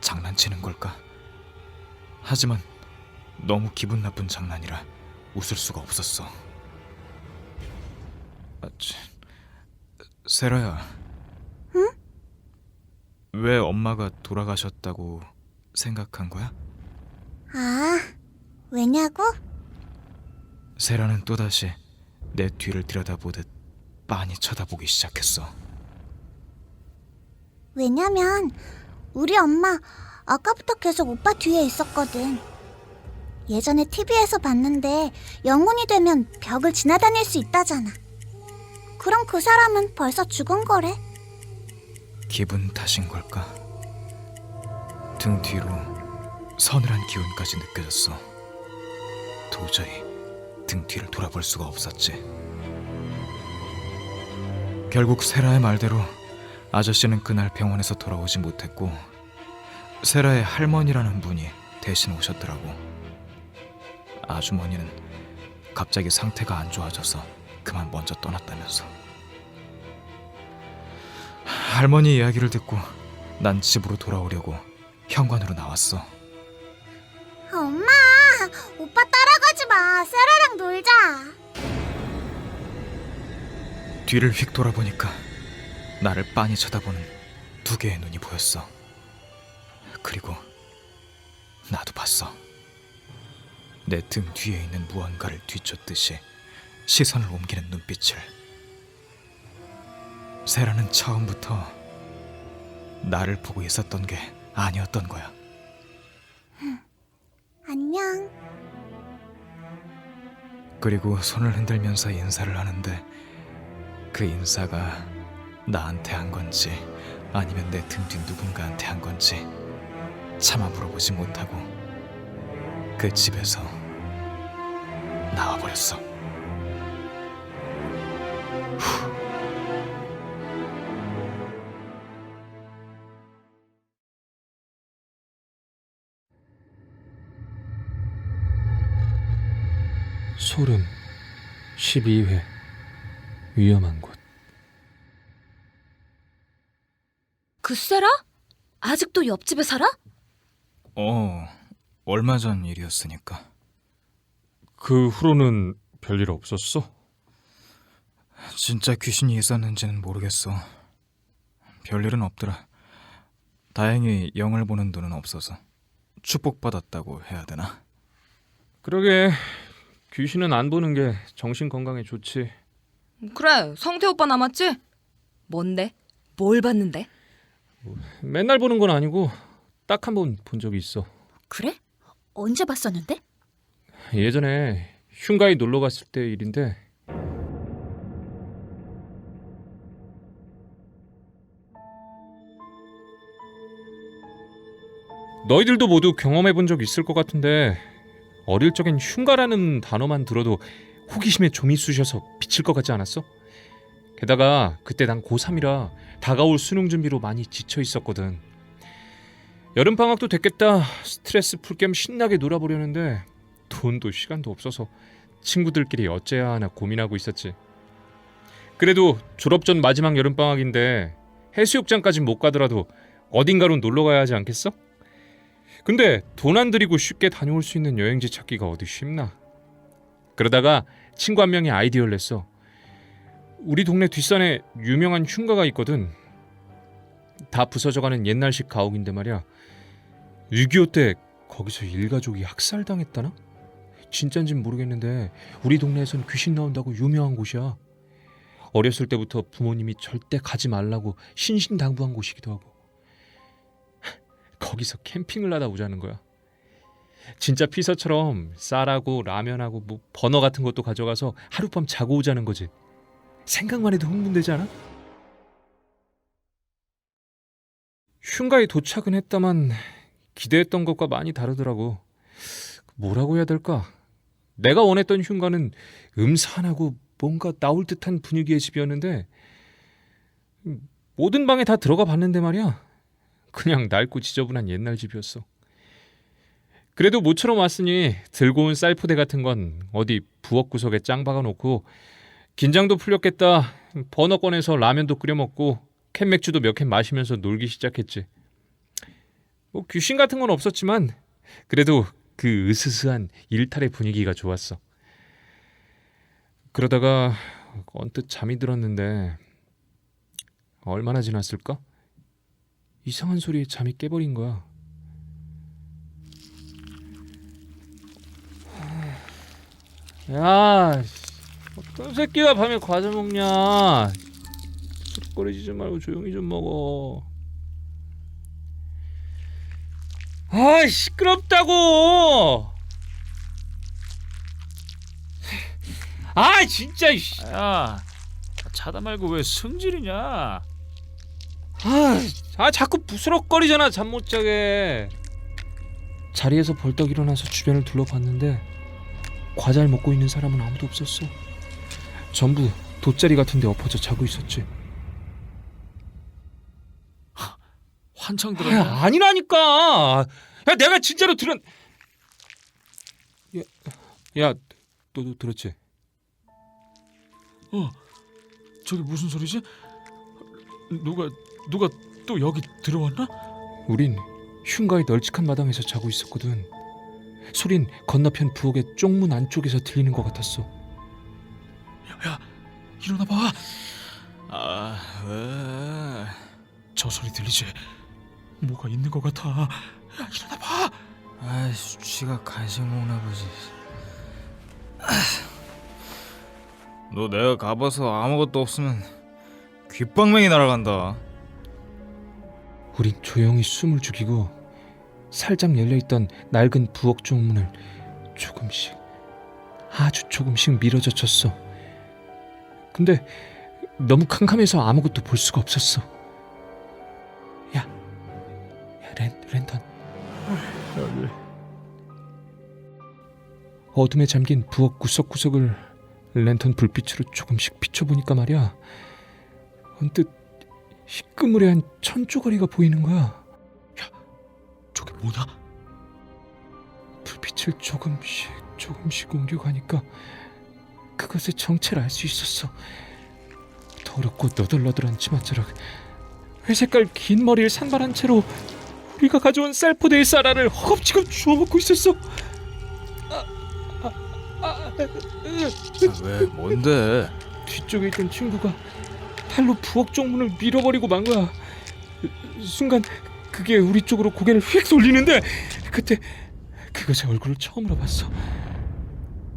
장난치는 걸까? 하지만 너무 기분 나쁜 장난이라 웃을 수가 없었어. 세라야. 응? 왜 엄마가 돌아가셨다고 생각한 거야? 아, 왜냐고? 세라는 또다시 내 뒤를 들여다보듯 빤히 쳐다보기 시작했어. 왜냐면 우리 엄마 아까부터 계속 오빠 뒤에 있었거든. 예전에 TV에서 봤는데 영혼이 되면 벽을 지나다닐 수 있다잖아. 그럼 그 사람은 벌써 죽은 거래. 기분 탓인 걸까? 등 뒤로 서늘한 기운까지 느껴졌어. 도저히 등 뒤를 돌아볼 수가 없었지. 결국 세라의 말대로 아저씨는 그날 병원에서 돌아오지 못했고 세라의 할머니라는 분이 대신 오셨더라고. 아주머니는 갑자기 상태가 안 좋아져서 그만 먼저 떠났다면서. 할머니 이야기를 듣고 난 집으로 돌아오려고 현관으로 나왔어. 엄마, 오빠 따라가지 마. 세라랑 놀자. 뒤를 휙 돌아보니까 나를 빤히 쳐다보는 2개의 눈이 보였어. 그리고 나도 봤어. 내 등 뒤에 있는 무언가를 뒤쫓듯이 시선을 옮기는 눈빛을. 세라는 처음부터 나를 보고 있었던 게 아니었던 거야. 안녕. 그리고 손을 흔들면서 인사를 하는데 그 인사가 나한테 한 건지 아니면 내 등 뒤 누군가한테 한 건지 차마 물어보지 못하고 그 집에서 나와버렸어. 소름 12회 위험한 곳. 그 세라? 아직도 옆집에 살아? 얼마 전 일이었으니까. 그 후로는 별일 없었어? 진짜 귀신이 있었는지는 모르겠어. 별일은 없더라. 다행히 영을 보는 눈은 없어서 축복받았다고 해야 되나? 그러게, 귀신은 안 보는 게 정신 건강에 좋지. 그래, 성태 오빠 남았지? 뭔데? 뭘 봤는데? 맨날 보는 건 아니고 딱 한 번 본 적이 있어. 그래? 언제 봤었는데? 예전에 흉가에 놀러 갔을 때 일인데, 너희들도 모두 경험해 본 적 있을 것 같은데, 어릴 적엔 흉가라는 단어만 들어도 호기심에 좀이 쑤셔서 비칠 것 같지 않았어? 게다가 그때 난 고3이라 다가올 수능 준비로 많이 지쳐 있었거든. 여름방학도 됐겠다. 스트레스 풀 겸 신나게 놀아보려는데 돈도 시간도 없어서 친구들끼리 어째야 하나 고민하고 있었지. 그래도 졸업 전 마지막 여름방학인데 해수욕장까진 못 가더라도 어딘가로 놀러 가야 하지 않겠어? 근데 돈 안 들이고 쉽게 다녀올 수 있는 여행지 찾기가 어디 쉽나? 그러다가 친구 한 명이 아이디어를 냈어. 우리 동네 뒷산에 유명한 흉가가 있거든. 다 부서져가는 옛날식 가옥인데 말이야. 6.25 때 거기서 일가족이 학살당했다나? 진짠진 모르겠는데 우리 동네에선 귀신 나온다고 유명한 곳이야. 어렸을 때부터 부모님이 절대 가지 말라고 신신당부한 곳이기도 하고. 거기서 캠핑을 하다 오자는 거야. 진짜 피서처럼 쌀하고 라면하고 뭐 버너 같은 것도 가져가서 하룻밤 자고 오자는 거지. 생각만 해도 흥분되지 않아? 흉가에 도착은 했다만 기대했던 것과 많이 다르더라고. 뭐라고 해야 될까? 내가 원했던 흉가는 음산하고 뭔가 나올 듯한 분위기의 집이었는데 모든 방에 다 들어가 봤는데 말이야. 그냥 낡고 지저분한 옛날 집이었어. 그래도 모처럼 왔으니 들고 온 쌀포대 같은 건 어디 부엌 구석에 짱 박아놓고 긴장도 풀렸겠다. 버너 꺼내서 라면도 끓여 먹고 캔맥주도 몇 캔 마시면서 놀기 시작했지. 뭐 귀신 같은 건 없었지만 그래도 그 으스스한 일탈의 분위기가 좋았어. 그러다가 언뜻 잠이 들었는데 얼마나 지났을까? 이상한 소리에 잠이 깨버린 거야. 야, 어떤 새끼가 밤에 과자 먹냐? 쑥거리지 좀 말고 조용히 좀 먹어. 아, 시끄럽다고! 아, 진짜! 야, 자다 말고 왜 승질이냐? 자꾸 부스럭거리잖아. 잠 못 자게. 자리에서 벌떡 일어나서 주변을 둘러봤는데 과자를 먹고 있는 사람은 아무도 없었어. 전부 돗자리 같은 데 엎어져 자고 있었지. 한창 들었나? 아니라니까. 야, 내가 진짜로 야, 너도 들었지? 저기 무슨 소리지? 누가 또 여기 들어왔나? 우린 흉가의 널찍한 마당에서 자고 있었거든. 소린 건너편 부엌의 쪽문 안쪽에서 들리는 것 같았어. 야, 일어나 봐. 왜? 저 소리 들리지? 뭐가 있는 것 같아. 야, 일어나 봐. 아이씨, 쥐가 간식 먹나 보지. 너 내가 가봐서 아무것도 없으면 귓방맹이 날아간다. 우린 조용히 숨을 죽이고 살짝 열려있던 낡은 부엌 쪽문을 조금씩, 아주 조금씩 밀어젖혔어. 근데 너무 캄캄해서 아무것도 볼 수가 없었어. 야, 랜턴. 어둠에 잠긴 부엌 구석구석을 랜턴 불빛으로 조금씩 비춰보니까 말이야, 언뜻 희끄무레한 천조가리가 보이는 거야. 저게 뭐냐? 불빛을 조금씩 옮겨가니까 그것의 정체를 알 수 있었어. 더럽고 너덜너덜한 치맛자락, 회색깔 긴 머리를 산발한 채로 우리가 가져온 쌀포대의 쌀알을 허겁지겁 주워먹고 있었어. 왜? 뭔데? 뒤쪽에 있던 친구가 팔로 부엌 쪽문을 밀어버리고 만 거야. 순간 그게 우리 쪽으로 고개를 휙 돌리는데 그때 그것의 얼굴을 처음으로 봤어.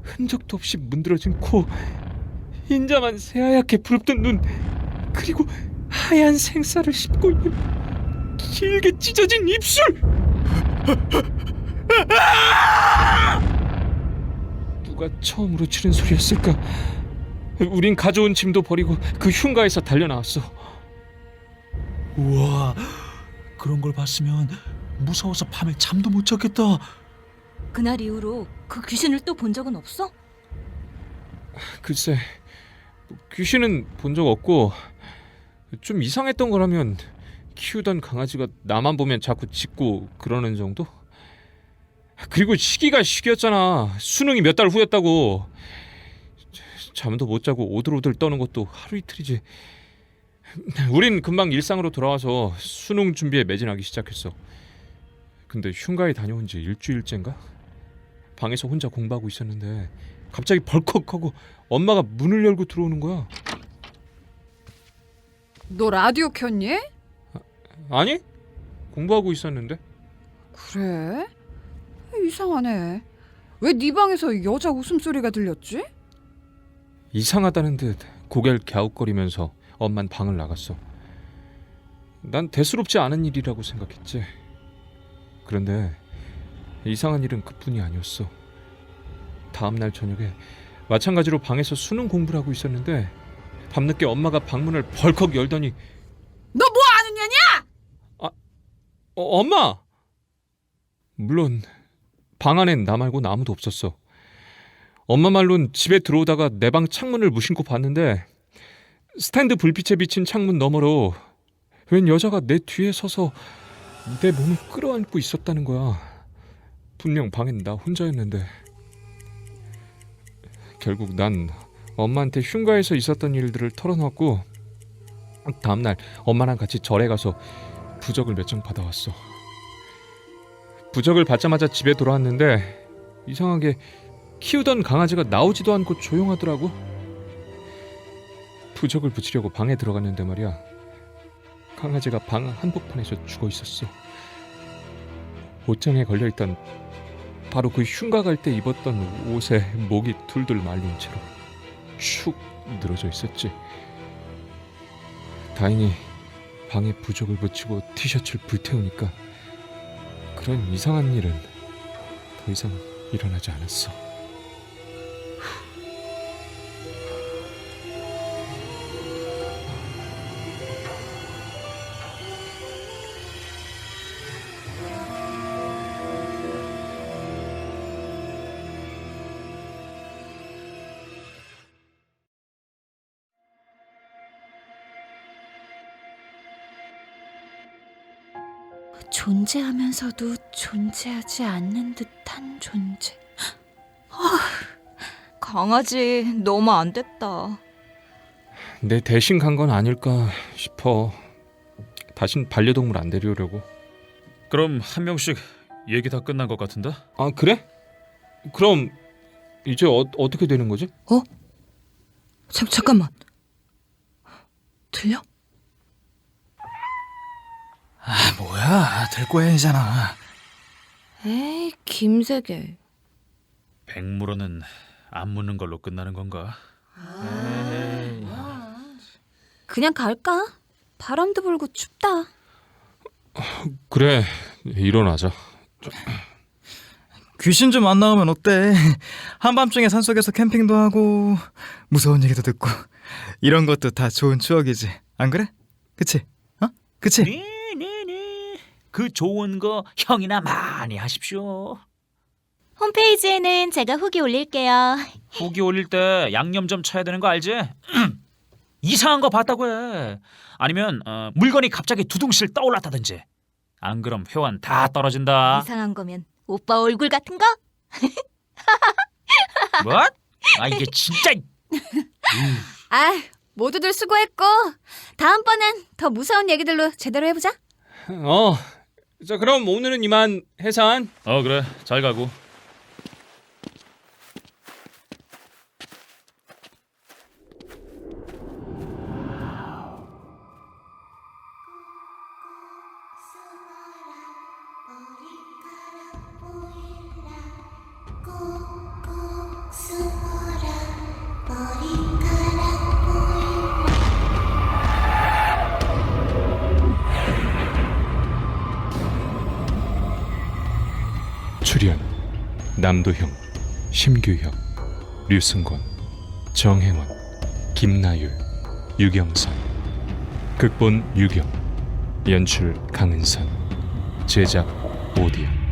흔적도 없이 문드러진 코, 흰자만 새하얗게 부릅뜬 눈, 그리고 하얀 생쌀을 씹고 있는 길게 찢어진 입술. 누가 처음으로 지른 소리였을까? 우린 가져온 짐도 버리고 그 흉가에서 달려나왔어. 우와, 그런 걸 봤으면 무서워서 밤에 잠도 못 잤겠다. 그날 이후로 그 귀신을 또 본 적은 없어? 글쎄, 귀신은 본 적 없고, 좀 이상했던 거라면 키우던 강아지가 나만 보면 자꾸 짖고 그러는 정도? 그리고 시기가 시기였잖아. 수능이 몇 달 후였다고. 잠도 못 자고 오들오들 떠는 것도 하루 이틀이지. 우린 금방 일상으로 돌아와서 수능 준비에 매진하기 시작했어. 근데 흉가에 다녀온 지 일주일째인가? 방에서 혼자 공부하고 있었는데 갑자기 벌컥하고 엄마가 문을 열고 들어오는 거야. 너 라디오 켰니? 아니? 공부하고 있었는데. 그래? 이상하네. 왜 네 방에서 여자 웃음소리가 들렸지? 이상하다는 듯 고개를 갸웃거리면서 엄만 방을 나갔어. 난 대수롭지 않은 일이라고 생각했지. 그런데 이상한 일은 그뿐이 아니었어. 다음 날 저녁에 마찬가지로 방에서 수능 공부를 하고 있었는데 밤늦게 엄마가 방문을 벌컥 열더니 너 뭐 아는 년이야? 엄마! 물론 방 안엔 나 말고는 아무도 없었어. 엄마 말론 집에 들어오다가 내 방 창문을 무심코 봤는데 스탠드 불빛에 비친 창문 너머로 웬 여자가 내 뒤에 서서 내 몸을 끌어안고 있었다는 거야. 분명 방엔 나 혼자였는데. 결국 난 엄마한테 흉가에서 있었던 일들을 털어놓았고 다음날 엄마랑 같이 절에 가서 부적을 몇 장 받아왔어. 부적을 받자마자 집에 돌아왔는데 이상하게 키우던 강아지가 나오지도 않고 조용하더라고. 부적을 붙이려고 방에 들어갔는데 말이야, 강아지가 방 한복판에서 죽어 있었어. 옷장에 걸려있던 바로 그 흉가 갈 때 입었던 옷에 목이 둘둘 말린 채로 축 늘어져 있었지. 다행히 방에 부적을 붙이고 티셔츠를 불태우니까 그런 이상한 일은 더 이상 일어나지 않았어. 존재하면서도 존재하지 않는 듯한 존재. 강아지 너무 안 됐다. 내 대신 간 건 아닐까 싶어. 다신 반려동물 안 데려오려고. 그럼 한 명씩 얘기 다 끝난 것 같은데? 아, 그래? 그럼 이제 어떻게 되는 거지? 잠깐만. 들려? 뭐야, 될 거야잖아. 에이, 김세계. 백무로는 안 묻는 걸로 끝나는 건가? 그냥 갈까? 바람도 불고 춥다. 그래, 일어나자. 귀신 좀 안 나오면 어때? 한밤중에 산속에서 캠핑도 하고 무서운 얘기도 듣고 이런 것도 다 좋은 추억이지, 안 그래? 그치? 그치? 네네네. 그 좋은 거 형이나 많이 하십시오. 홈페이지에는 제가 후기 올릴게요. 후기 올릴 때 양념 좀 쳐야 되는 거 알지? 이상한 거 봤다고 해. 아니면 물건이 갑자기 두둥실 떠올랐다든지. 안 그럼 회원 다 떨어진다. 이상한 거면 오빠 얼굴 같은 거? 뭐? 아 이게 진짜. 모두들 수고했고 다음번엔 더 무서운 얘기들로 제대로 해보자. 자, 그럼 오늘은 이만 해산. 그래, 잘 가고. 출연 남도형, 심규혁, 류승권, 정혜원, 김나율, 유경선. 극본 유경, 연출 강은선, 제작 오디오.